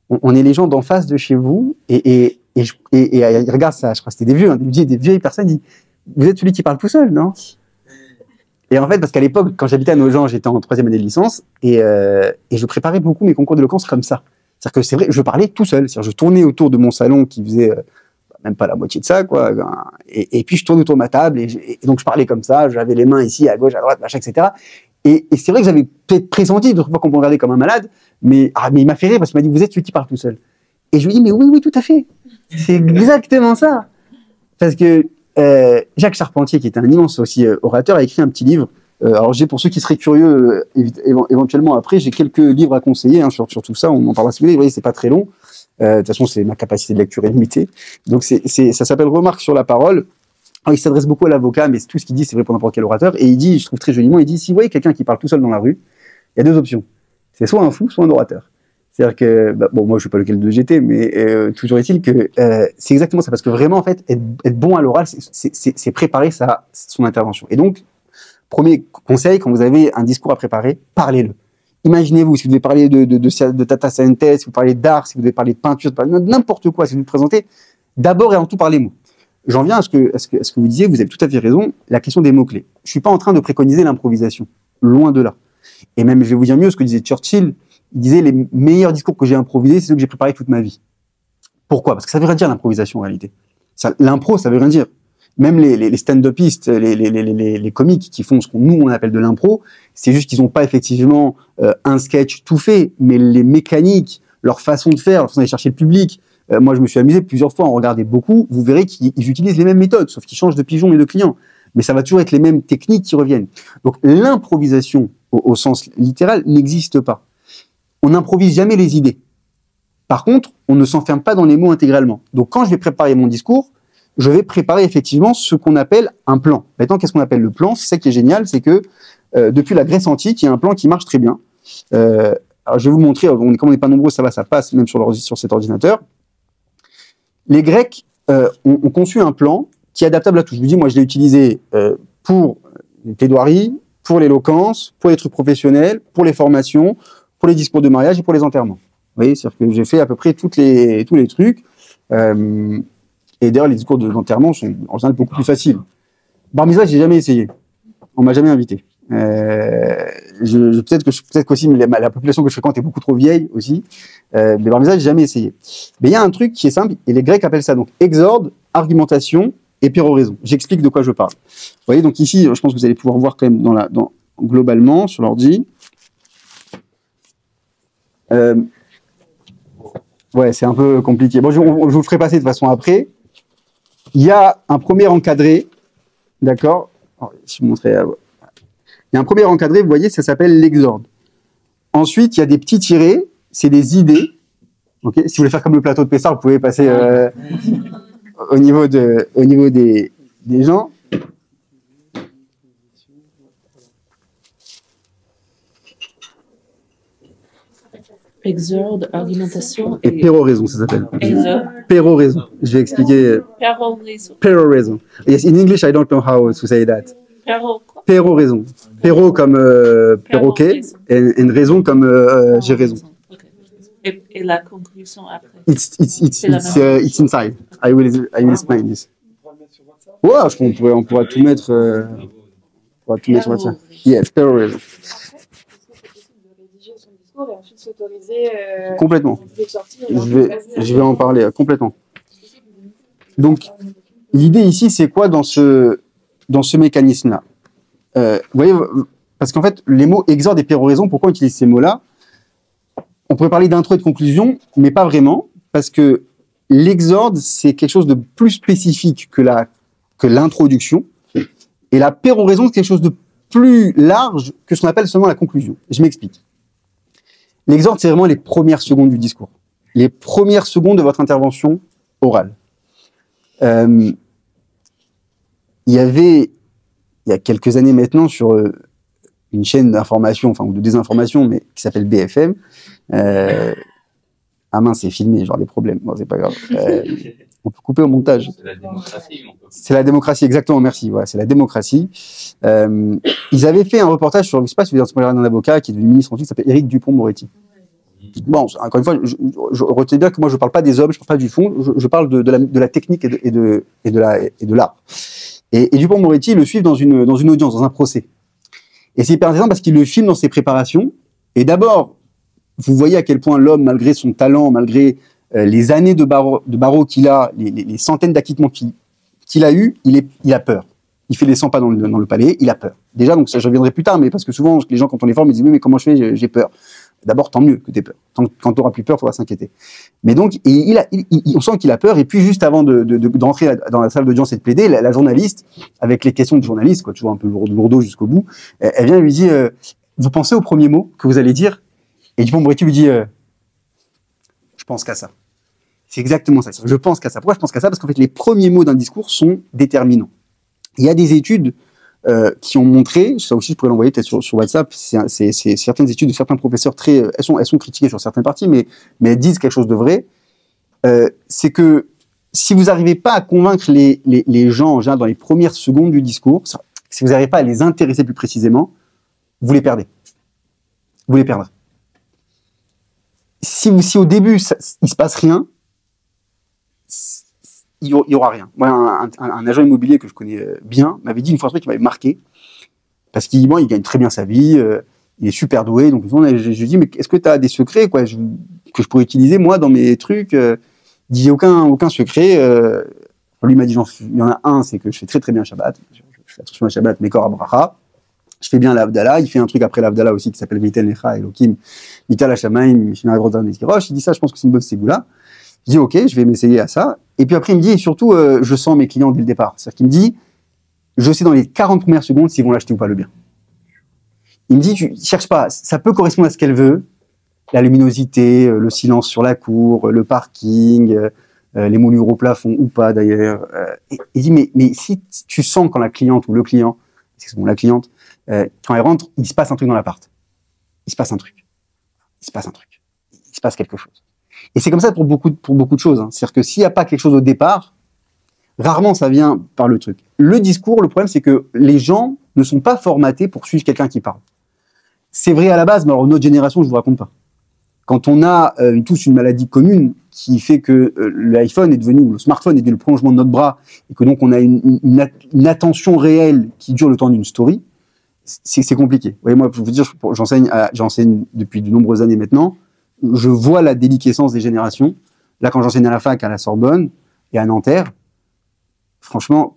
on est les gens d'en face de chez vous, et il regarde ça, je crois que c'était des vieux, hein, des vieilles personnes, il dit vous êtes celui qui parle tout seul, non? Et en fait, parce qu'à l'époque, quand j'habitais à Nogent, j'étais en 3e année de licence, et je préparais beaucoup mes concours d'éloquence comme ça. C'est-à-dire que c'est vrai, je parlais tout seul. C'est-à-dire, je tournais autour de mon salon qui faisait même pas la moitié de ça, quoi. Et puis je tournais autour de ma table, et donc je parlais comme ça, j'avais les mains ici, à gauche, à droite, machin, etc. Et c'est vrai que j'avais peut-être pressenti, d'autres fois qu'on me regardait comme un malade, mais il m'a fait rire parce qu'il m'a dit vous êtes celui qui parle tout seul. Et je lui dis mais oui, tout à fait. C'est exactement ça. Parce que Jacques Charpentier, qui était un immense aussi orateur, a écrit un petit livre. Alors pour ceux qui seraient curieux, éventuellement après, j'ai quelques livres à conseiller hein, sur tout ça. On en parlera si vous voulez. Vous voyez, c'est pas très long. De toute façon, c'est ma capacité de lecture est limitée. Donc ça s'appelle Remarques sur la parole. Alors, il s'adresse beaucoup à l'avocat, mais tout ce qu'il dit, c'est vrai pour n'importe quel orateur. Et il dit, je trouve très joliment, il dit si vous voyez quelqu'un qui parle tout seul dans la rue, il y a deux options. C'est soit un fou, soit un orateur. C'est-à-dire que, bon, moi, je ne sais pas lequel de j'étais, mais toujours est-il que c'est exactement ça. Parce que vraiment, en fait, être bon à l'oral, c'est préparer son intervention. Et donc, premier conseil, quand vous avez un discours à préparer, parlez-le. Imaginez-vous, si vous devez parler de Tata Sainte, si vous parlez d'art, si vous devez parler de peinture, de n'importe quoi, si vous vous présentez, d'abord et avant tout, parlez-moi. J'en viens à ce que vous disiez, vous avez tout à fait raison, la question des mots-clés. Je ne suis pas en train de préconiser l'improvisation, loin de là. Et même, je vais vous dire mieux, ce que disait Churchill, il disait les meilleurs discours que j'ai improvisés, c'est ceux que j'ai préparés toute ma vie. Pourquoi? Parce que ça veut rien dire l'improvisation en réalité. L'impro, ça veut rien dire. Même les stand-upistes, les comiques qui font ce qu'on nous on appelle de l'impro, c'est juste qu'ils n'ont pas effectivement un sketch tout fait, mais les mécaniques, leur façon de faire, leur façon d'aller chercher le public. Moi, je me suis amusé plusieurs fois à en regarder beaucoup. Vous verrez qu'ils utilisent les mêmes méthodes, sauf qu'ils changent de pigeon et de client. Mais ça va toujours être les mêmes techniques qui reviennent. Donc l'improvisation au sens littéral n'existe pas. On n'improvise jamais les idées. Par contre, on ne s'enferme pas dans les mots intégralement. Donc quand je vais préparer mon discours, je vais préparer effectivement ce qu'on appelle un plan. Maintenant, qu'est-ce qu'on appelle le plan? C'est ça qui est génial, c'est que depuis la Grèce antique, il y a un plan qui marche très bien. Alors je vais vous montrer, comme on n'est pas nombreux, ça passe même sur cet ordinateur. Les Grecs ont conçu un plan qui est adaptable à tout. Je vous dis, moi je l'ai utilisé pour les plaidoiries, pour l'éloquence, pour les trucs professionnels, pour les formations, pour les discours de mariage et pour les enterrements. Vous voyez, c'est-à-dire que j'ai fait à peu près tous les trucs. Et d'ailleurs, les discours d'enterrement sont en général beaucoup plus faciles. Bar mitzvah, j'ai jamais essayé. On m'a jamais invité. Peut-être qu'aussi la population que je fréquente est beaucoup trop vieille aussi. Mais bar mitzvah, j'ai jamais essayé. Mais il y a un truc qui est simple, et les Grecs appellent ça donc exorde, argumentation et péroraison. J'explique de quoi je parle. Vous voyez, donc ici, je pense que vous allez pouvoir voir quand même globalement sur l'ordi. Ouais, c'est un peu compliqué. Bon, je vous le ferai passer de toute façon après. Il y a un premier encadré, d'accord? Je vous montrerai. Il y a un premier encadré, vous voyez, ça s'appelle l'exorde. Ensuite, il y a des petits tirés, c'est des idées. Ok, si vous voulez faire comme le plateau de Pessard, vous pouvez passer au niveau des gens. Exorde, argumentation et péroraison, ça s'appelle. Exorde. Péroraison. Je vais expliquer. Péroraison. Péroraison. Yes, in English, I don't know how to say that. Péroraison. Péro comme perroquet et raison comme j'ai raison. Okay. Et la conclusion après. It's inside. I will explain this. Ouais, on pourra tout mettre. On pourra tout mettre sur WhatsApp. Yes, péroraison. Et ensuite s'autoriser complètement. Je vais en parler complètement. Donc, l'idée ici, c'est quoi dans ce mécanisme-là? Vous voyez, parce qu'en fait, les mots exorde et péroraison, pourquoi on utilise ces mots-là? on pourrait parler d'intro et de conclusion, mais pas vraiment, parce que l'exorde, c'est quelque chose de plus spécifique que l'introduction, et la péroraison, c'est quelque chose de plus large que ce qu'on appelle seulement la conclusion. Je m'explique. L'exorde, c'est vraiment les premières secondes du discours, les premières secondes de votre intervention orale. Il y avait, il y a quelques années maintenant, sur une chaîne d'information, enfin, ou de désinformation, mais qui s'appelle BFM, ah mince, c'est filmé, genre des problèmes. Bon, c'est pas grave. On peut couper au montage. C'est la démocratie. C'est la démocratie, exactement, merci. Ouais, c'est la démocratie. Ils avaient fait un reportage sur, je sais pas si vous avez entendu parler d'un avocat qui est devenu ministre ensuite, qui s'appelle Éric Dupond-Moretti. Bon, encore une fois, je retiens bien que moi je parle pas des hommes, je parle pas du fond, je parle de la technique et de l'art. Et Dupond-Moretti le suivent dans une audience, dans un procès. Et c'est hyper intéressant parce qu'il le filme dans ses préparations. Et d'abord, vous voyez à quel point l'homme, malgré son talent, malgré les années de barreau qu'il a, les centaines d'acquittements qu'il a eu, il a peur. Il fait les 100 pas dans le palais, il a peur. Déjà, donc ça, je reviendrai plus tard, mais parce que souvent, les gens, quand on les forme, ils disent oui, mais comment je fais, j'ai peur. D'abord, tant mieux que tu aies peur. Quand tu n'auras plus peur, il faudra s'inquiéter. Mais donc, on sent qu'il a peur. Et puis, juste avant d'entrer dans la salle d'audience et de plaider, la journaliste, avec les questions du journaliste, quoi, tu vois, un peu lourdeau jusqu'au bout, elle vient et lui dit vous pensez au premier mot que vous allez dire? Et Dupond-Moretti lui dit je pense qu'à ça. C'est exactement ça. Je pense qu'à ça. Pourquoi je pense qu'à ça? Parce qu'en fait, les premiers mots d'un discours sont déterminants. Il y a des études qui ont montré, ça aussi je pourrais l'envoyer peut-être sur WhatsApp, c'est certaines études de certains professeurs elles sont critiquées sur certaines parties, mais elles disent quelque chose de vrai. C'est que si vous n'arrivez pas à convaincre les gens genre, dans les premières secondes du discours, si vous n'arrivez pas à les intéresser plus précisément, vous les perdez. Vous les perdrez. Si au début il se passe rien, il y aura rien. Moi, un agent immobilier que je connais bien m'avait dit une fois un truc qui m'avait marqué, parce qu'il gagne très bien sa vie, il est super doué, donc je lui dis mais est-ce que tu as des secrets quoi, que je pourrais utiliser moi dans mes trucs? Il dit aucun secret. Lui il m'a dit il y en a un, c'est que je fais très très bien Shabbat, je fais attention à Shabbat, mais Korah Bracha. Je fais bien l'Avdallah, il fait un truc après l'Avdallah aussi qui s'appelle Vitel Necha Elokim, Vital Hashamaim, je dis ça, je pense que c'est une bonne ségoula. Je dis ok, je vais m'essayer à ça. Et puis après il me dit, et surtout, je sens mes clients dès le départ. C'est-à-dire qu'il me dit, je sais dans les 40 premières secondes s'ils vont l'acheter ou pas le bien. Il me dit, tu cherches pas, ça peut correspondre à ce qu'elle veut, la luminosité, le silence sur la cour, le parking, les moulures au plafond ou pas d'ailleurs. Il dit, mais si tu sens quand la cliente ou le client, c'est bon, la cliente, quand elle rentre, il se passe un truc dans l'appart. Il se passe un truc. Il se passe quelque chose. Et c'est comme ça pour beaucoup de choses. Hein. C'est-à-dire que s'il n'y a pas quelque chose au départ, rarement ça vient par le truc. Le discours, le problème, c'est que les gens ne sont pas formatés pour suivre quelqu'un qui parle. C'est vrai à la base, mais alors notre génération, je vous raconte pas. Quand on a tous une maladie commune qui fait que l'iPhone est devenu, ou le smartphone est devenu le prolongement de notre bras, et que donc on a une attention réelle qui dure le temps d'une story, c'est compliqué. Vous voyez, moi, je vous dire, j'enseigne depuis de nombreuses années maintenant. Je vois la déliquescence des générations. Là, quand j'enseigne à la fac, à la Sorbonne et à Nanterre, franchement,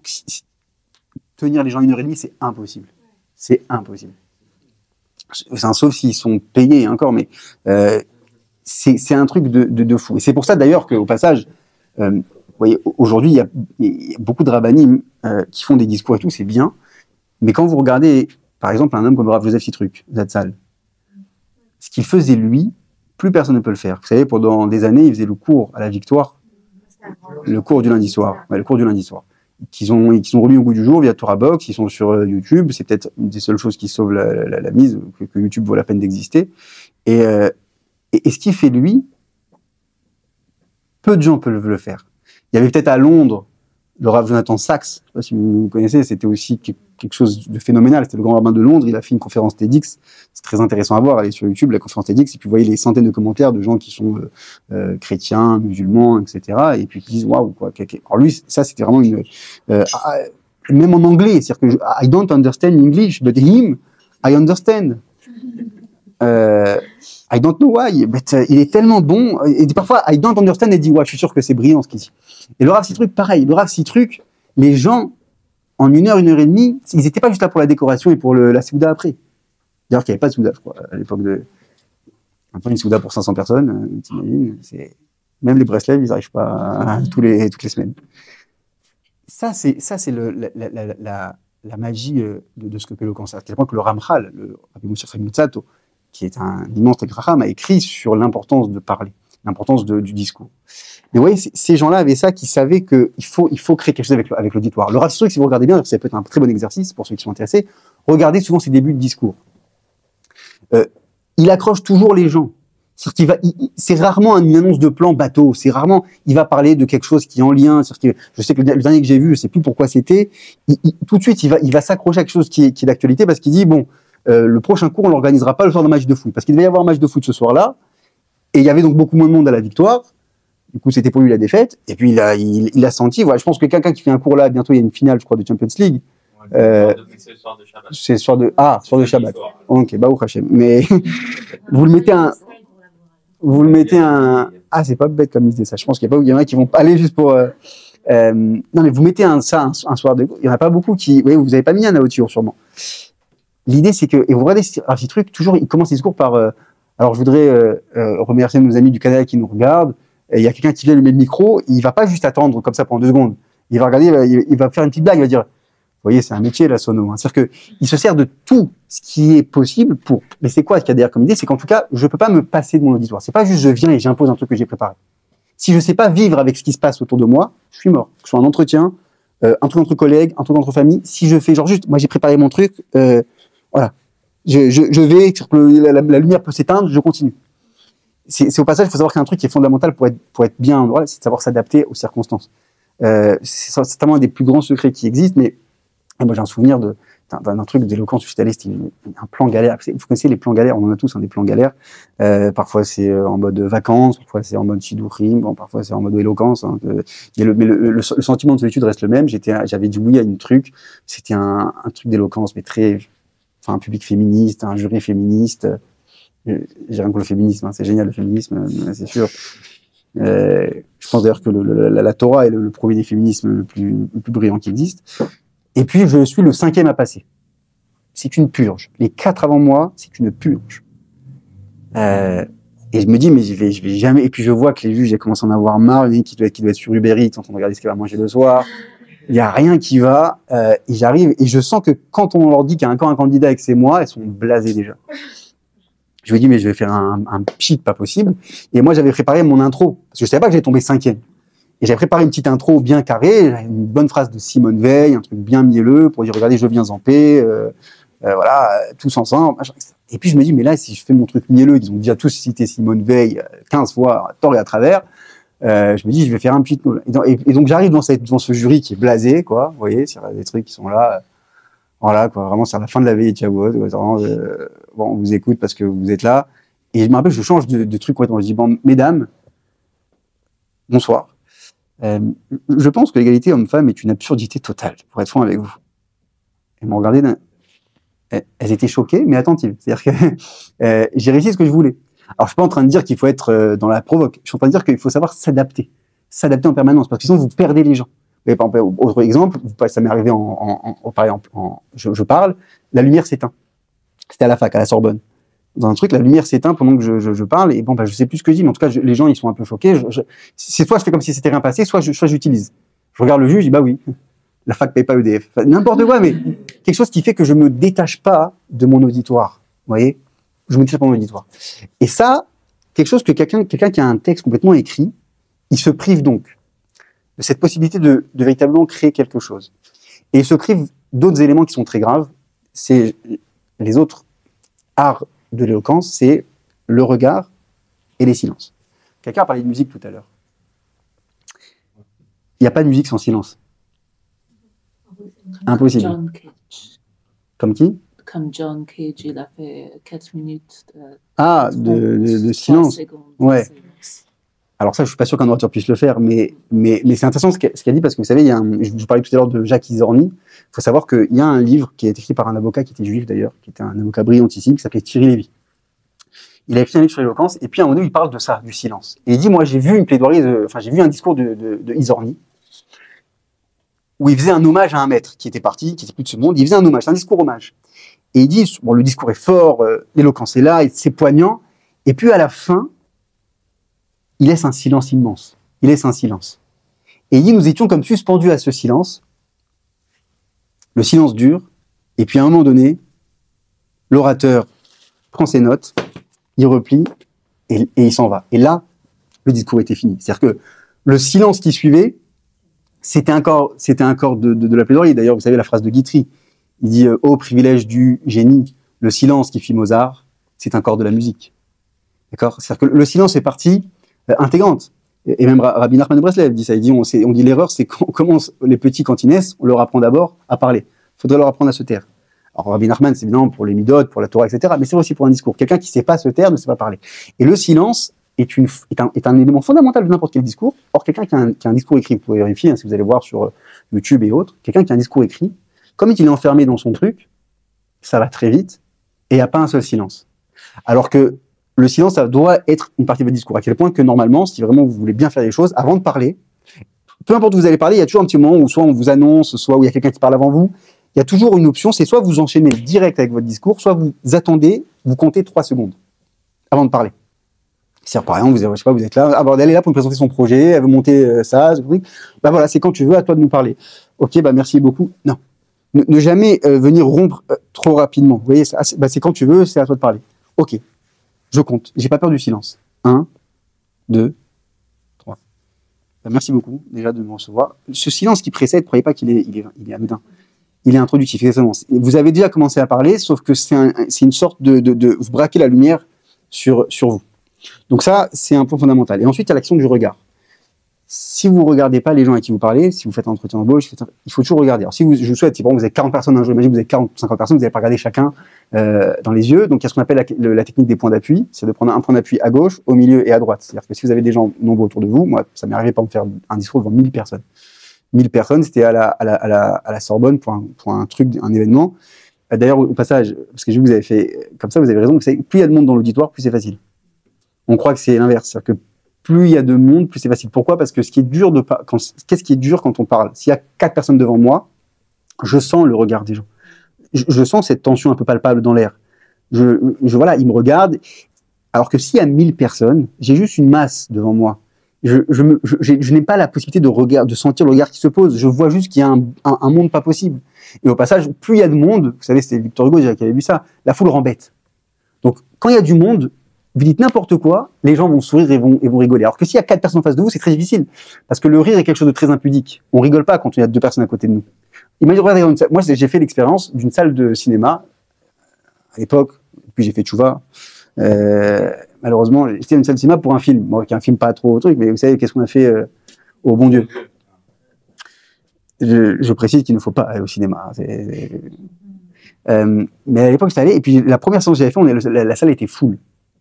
tenir les gens 1h30, c'est impossible. C'est impossible. Sauf s'ils sont payés encore, mais c'est un truc de fou. Et c'est pour ça d'ailleurs qu'au passage, vous voyez, aujourd'hui, il y a beaucoup de rabbinim qui font des discours et tout, c'est bien. Mais quand vous regardez, par exemple, un homme comme Rav Joseph Sitruk, Zatzal, ce qu'il faisait lui, plus personne ne peut le faire. Vous savez, pendant des années, il faisait le cours à la Victoire, le cours du lundi soir. Ouais, le cours du lundi soir. Qu'ils ont remis au goût du jour via Torah Box, ils sont sur YouTube, c'est peut-être une des seules choses qui sauvent la mise, que YouTube vaut la peine d'exister. Et ce qu'il fait lui, peu de gens peuvent le faire. Il y avait peut-être à Londres le Rav Jonathan Sachs, je ne sais pas si vous connaissez, c'était aussi quelque chose de phénoménal, c'était le grand rabbin de Londres, il a fait une conférence TEDx, c'est très intéressant à voir, allez sur YouTube, la conférence TEDx, et puis vous voyez les centaines de commentaires de gens qui sont chrétiens, musulmans, etc., et puis qui disent waouh, quoi. Alors lui, ça c'était vraiment même en anglais, c'est-à-dire que I don't understand English, but him, I understand. I don't know why, but il est tellement bon, et parfois I don't understand, et dit ouais, je suis sûr que c'est brillant ce qu'il dit. Et le Rav Sitruk, pareil, le Rav Sitruk, les gens, en 1h30, ils n'étaient pas juste là pour la décoration et pour la Souda après. D'ailleurs, qu'il n'y avait pas de Souda, je crois, à l'époque de... Maintenant, une Souda pour 500 personnes, t'imagines, même les Breslev, ils n'arrivent pas toutes les semaines. Ça, c'est la magie de ce que fait l'éloquence. À tel point que le Ramchal, le Rabbi Moshe Chaim Luzzatto, qui est un immense Racham, a écrit sur l'importance de parler, l'importance du discours. Mais vous voyez, ces gens-là avaient ça, qui savaient qu'il faut créer quelque chose avec l'auditoire. Le Rav Sistruk, si vous regardez bien, ça peut être un très bon exercice pour ceux qui sont intéressés, regardez souvent ses débuts de discours. Il accroche toujours les gens. C'est rarement une annonce de plan bateau. C'est rarement, il va parler de quelque chose qui est en lien. Je sais que le dernier que j'ai vu, je sais plus pourquoi c'était. Tout de suite, il va s'accrocher à quelque chose qui est d'actualité parce qu'il dit bon, le prochain cours, on l'organisera pas le soir d'un match de foot parce qu'il devait y avoir un match de foot ce soir-là et il y avait donc beaucoup moins de monde à la victoire. Du coup, c'était pour lui la défaite. Et puis il a senti. Voilà, je pense que quelqu'un qui fait un cours là, bientôt il y a une finale, je crois, de Champions League. C'est le soir de Shabbat. C'est le soir de Shabbat. Ok, bah au Hachem. Mais vous le mettez un. Ah, c'est pas bête comme idée ça. Je pense qu'il y en a qui vont aller juste pour. Non, mais vous mettez un soir de. Il y en a pas beaucoup qui. Oui, vous avez pas mis un Naotiur sûrement. L'idée c'est que, et vous regardez ces trucs, toujours il commence les discours par. Alors je voudrais remercier nos amis du Canada qui nous regardent. Et il y a quelqu'un qui vient lui mettre le micro. Il va pas juste attendre comme ça pendant 2 secondes. Il va regarder, il va faire une petite blague. Il va dire. Vous voyez, c'est un métier, la sono. Hein. C'est-à-dire qu'il se sert de tout ce qui est possible pour. Mais c'est quoi ce qu'il y a derrière comme idée? C'est qu'en tout cas, je peux pas me passer de mon auditoire. C'est pas juste je viens et j'impose un truc que j'ai préparé. Si je sais pas vivre avec ce qui se passe autour de moi, je suis mort. Que ce soit un entretien, un truc entre collègues, un truc entre familles. Si je fais genre juste, moi j'ai préparé mon truc, voilà. Je vais, la lumière peut s'éteindre, je continue. C'est au passage, il faut savoir qu'il y a un truc qui est fondamental pour être bien en droit, c'est de savoir s'adapter aux circonstances. C'est certainement un des plus grands secrets qui existent, mais moi, j'ai un souvenir d'un truc d'éloquence où j'étais allé, c'était un plan galère. Vous connaissez les plans galères, on en a tous, des plans galères. Parfois, c'est en mode vacances, parfois, c'est en mode shidduchim, bon, parfois, c'est en mode éloquence. Hein, mais le sentiment de solitude reste le même. J'avais dit oui à une truc. C'était un truc d'éloquence, mais un public féministe, un jury féministe. J'ai rien contre le féminisme, hein, c'est génial le féminisme, c'est sûr. Je pense d'ailleurs que la Torah est le premier des féminismes le plus brillant qui existe. Et puis, je suis le 5e à passer. C'est une purge. Les 4 avant moi, c'est une purge. Et je me dis, mais je vais jamais. Et puis, je vois que les juges, ils commencent à en avoir marre. Il y en a qui doit être sur Uber Eats, en train de regarder ce qu'il va manger le soir. Il n'y a rien qui va. Et j'arrive, et je sens que quand on leur dit qu'il y a encore un candidat et que c'est moi, elles sont blasées déjà. Je me dis, mais je vais faire un pchit pas possible. Et moi, j'avais préparé mon intro. Parce que je savais pas que j'allais tomber 5e. Et j'avais préparé une petite intro bien carrée, une bonne phrase de Simone Veil, un truc bien mielleux pour dire regardez, je viens en paix, voilà, tous ensemble. Et puis je me dis mais là si je fais mon truc mielleux, ils ont déjà tous cité Simone Veil 15 fois, à tort et à travers. Je me dis je vais faire un petit et donc j'arrive devant ce jury qui est blasé quoi, vous voyez, c'est des trucs qui sont là, voilà quoi, vraiment c'est à la fin de la veille de Shavuot, bon on vous écoute parce que vous êtes là. Et je me rappelle je change de truc complètement. Je dis bon mesdames, bonsoir. Je pense que l'égalité homme-femme est une absurdité totale, pour être franc avec vous. Elles m'ont regardé, elles étaient choquées, mais attentives. C'est-à-dire que j'ai réussi ce que je voulais. Alors, je suis pas en train de dire qu'il faut être dans la provoque. Je suis en train de dire qu'il faut savoir s'adapter en permanence, parce que sinon vous perdez les gens. Et par exemple, autre exemple, ça m'est arrivé je parle, la lumière s'éteint. C'était à la fac, à la Sorbonne. Dans un truc, la lumière s'éteint pendant que je parle, et bon, je sais plus ce que je dis, mais en tout cas, les gens, ils sont un peu choqués. C'est soit je fais comme si c'était rien passé, soit j'utilise. Je regarde le juge, je dis, bah oui, la fac paye pas EDF. Enfin, n'importe quoi, mais quelque chose qui fait que je me détache pas de mon auditoire. Vous voyez? Je me détache pas de mon auditoire. Et ça, quelque chose que quelqu'un qui a un texte complètement écrit, il se prive donc de cette possibilité de véritablement créer quelque chose. Et il se prive d'autres éléments qui sont très graves. C'est les autres arts de l'éloquence, c'est le regard et les silences. Quelqu'un a parlé de musique tout à l'heure. Il n'y a pas de musique sans silence. Impossible. John Cage. Comme qui? Comme John Cage, il a fait 4 minutes de silence. Ouais. Alors ça, je suis pas sûr qu'un orateur puisse le faire, mais c'est intéressant ce qu'il a dit parce que vous savez, je vous parlais tout à l'heure de Jacques Izorni. Il faut savoir qu'il y a un livre qui a été écrit par un avocat qui était juif d'ailleurs, qui était un avocat brillantissime, qui s'appelait Thierry Lévy. Il a écrit un livre sur l'éloquence et puis à un moment donné, il parle de ça, du silence. Et il dit, moi, j'ai vu une plaidoirie, j'ai vu un discours de Izorni où il faisait un hommage à un maître qui était parti, qui était plus de ce monde. Il faisait un hommage, c'est un discours hommage. Et il dit, bon, le discours est fort, l'éloquence est là, c'est poignant. Et puis à la fin, il laisse un silence immense. Il laisse un silence. Et il dit, nous étions comme suspendus à ce silence. Le silence dure. Et puis à un moment donné, l'orateur prend ses notes, il replie et il s'en va. Et là, le discours était fini. C'est-à-dire que le silence qui suivait, c'était un corps de la plaidoirie. D'ailleurs, vous savez la phrase de Guitry. Il dit « Ô privilège du génie, le silence qui fit Mozart, c'est un corps de la musique. » D'accord ? C'est-à-dire que le silence est partie intégrante. Et même Rabbi Nachman de Breslev dit ça. Il dit on dit l'erreur, c'est qu'on commence, les petits quand ils naissent, on leur apprend d'abord à parler. Il faudrait leur apprendre à se taire. Alors Rabbi Nachman, c'est évidemment pour les midot, pour la Torah, etc. Mais c'est aussi pour un discours. Quelqu'un qui ne sait pas se taire ne sait pas parler. Et le silence est un élément fondamental de n'importe quel discours. Or, quelqu'un qui a un discours écrit, vous pouvez vérifier, hein, si vous allez voir sur YouTube et autres, quelqu'un qui a un discours écrit, comme il est enfermé dans son truc, ça va très vite, et il n'y a pas un seul silence. Alors que le silence, ça doit être une partie de votre discours. À quel point que normalement, si vraiment vous voulez bien faire les choses, avant de parler, peu importe où vous allez parler, il y a toujours un petit moment où soit on vous annonce, soit où il y a quelqu'un qui parle avant vous. Il y a toujours une option, c'est soit vous enchaînez direct avec votre discours, soit vous attendez, vous comptez 3 secondes avant de parler. C'est-à-dire, par exemple, je sais pas, vous êtes là, elle est là pour me présenter son projet, elle veut monter ça, bah voilà, c'est quand tu veux, à toi de nous parler. Ok, bah merci beaucoup. Non. Ne jamais venir rompre trop rapidement. Vous voyez, c'est quand tu veux, c'est à toi de parler. Ok, je compte. J'ai pas peur du silence. 1, 2, 3. Bah, merci beaucoup déjà de me recevoir. Ce silence qui précède, croyez pas qu'il est anodin. Il est introductif, exactement. Vous avez déjà commencé à parler, sauf que c'est une sorte de vous braquez la lumière sur vous. Donc ça, c'est un point fondamental. Et ensuite, il y a l'action du regard. Si vous ne regardez pas les gens à qui vous parlez, si vous faites un entretien d'embauche, il faut toujours regarder. Alors si je vous souhaite, si par exemple vous avez 40 personnes un jour, imaginez que vous avez 40 ou 50 personnes, vous n'allez pas regarder chacun dans les yeux. Donc il y a ce qu'on appelle la technique des points d'appui, c'est de prendre un point d'appui à gauche, au milieu et à droite. C'est-à-dire que si vous avez des gens nombreux autour de vous, moi ça m'est arrivé pas de faire un discours devant 1000 personnes. 1000 personnes, c'était à la Sorbonne pour un truc, un événement. D'ailleurs, au passage, parce que je vous avez fait comme ça, vous avez raison, vous savez, plus il y a de monde dans l'auditoire, plus c'est facile. On croit que c'est l'inverse, c'est-à-dire que plus il y a de monde, plus c'est facile. Pourquoi ? Parce que ce qui est dur qu'est-ce qui est dur quand on parle ? S'il y a 4 personnes devant moi, je sens le regard des gens. Je sens cette tension un peu palpable dans l'air. Voilà, ils me regardent. Alors que s'il y a 1000 personnes, j'ai juste une masse devant moi. Je n'ai pas la possibilité de sentir le regard qui se pose. Je vois juste qu'il y a un monde pas possible. Et au passage, plus il y a de monde, vous savez, c'était Victor Hugo déjà qui avait vu ça, la foule rend bête. Donc, quand il y a du monde, vous dites n'importe quoi, les gens vont sourire et vont rigoler. Alors que s'il y a 4 personnes en face de vous, c'est très difficile. Parce que le rire est quelque chose de très impudique. On rigole pas quand il y a 2 personnes à côté de nous. Imaginez, moi, j'ai fait l'expérience d'une salle de cinéma, à l'époque, puis j'ai fait tchouva. Malheureusement, j'étais dans une salle de cinéma pour un film. Bon, qui est un film pas trop truc, mais vous savez, qu'est-ce qu'on a fait au bon Dieu. Je précise qu'il ne faut pas aller au cinéma. Mais à l'époque, j'étais allé, et puis la première séance que j'avais fait, la salle était full.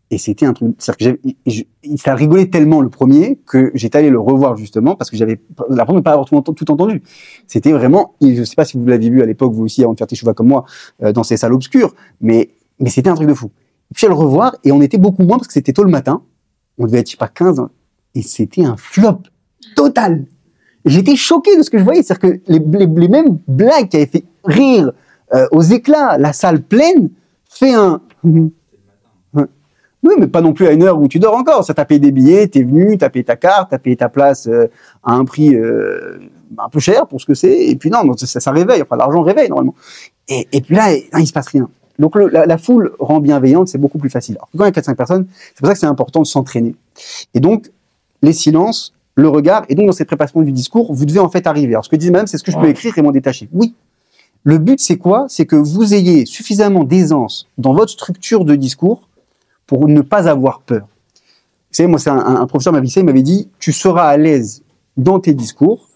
Et c'était un truc, c'est-à-dire que ça rigolait tellement le premier que j'étais allé le revoir justement parce que j'avais l'impression de ne pas avoir tout entendu. C'était vraiment, je ne sais pas si vous l'avez vu à l'époque vous aussi avant de faire Teshuva comme moi dans ces salles obscures, mais c'était un truc de fou. Et puis je suis allé le revoir et on était beaucoup moins parce que c'était tôt le matin. On devait être je sais pas 15 ans, et c'était un flop total. Et j'étais choqué de ce que je voyais, c'est-à-dire que les mêmes blagues qui avaient fait rire aux éclats, la salle pleine fait un oui, mais pas non plus à une heure où tu dors encore. Ça t'a payé des billets, t'es venu, t'as payé ta carte, t'as payé ta place à un prix un peu cher pour ce que c'est. Et puis non, ça réveille. Enfin, l'argent réveille normalement. Et puis là, il se passe rien. Donc la foule rend bienveillante, c'est beaucoup plus facile. Alors quand il y a 4-5 personnes, c'est pour ça que c'est important de s'entraîner. Et donc, les silences, le regard, et donc dans cette préparation du discours, vous devez en fait arriver. Alors ce que disait madame, c'est ce que je peux écrire et m'en détacher. Oui. Le but, c'est quoi ? C'est que vous ayez suffisamment d'aisance dans votre structure de discours pour ne pas avoir peur. Vous savez, moi, c'est un professeur m'avait dit ça, il m'avait dit, tu seras à l'aise dans tes discours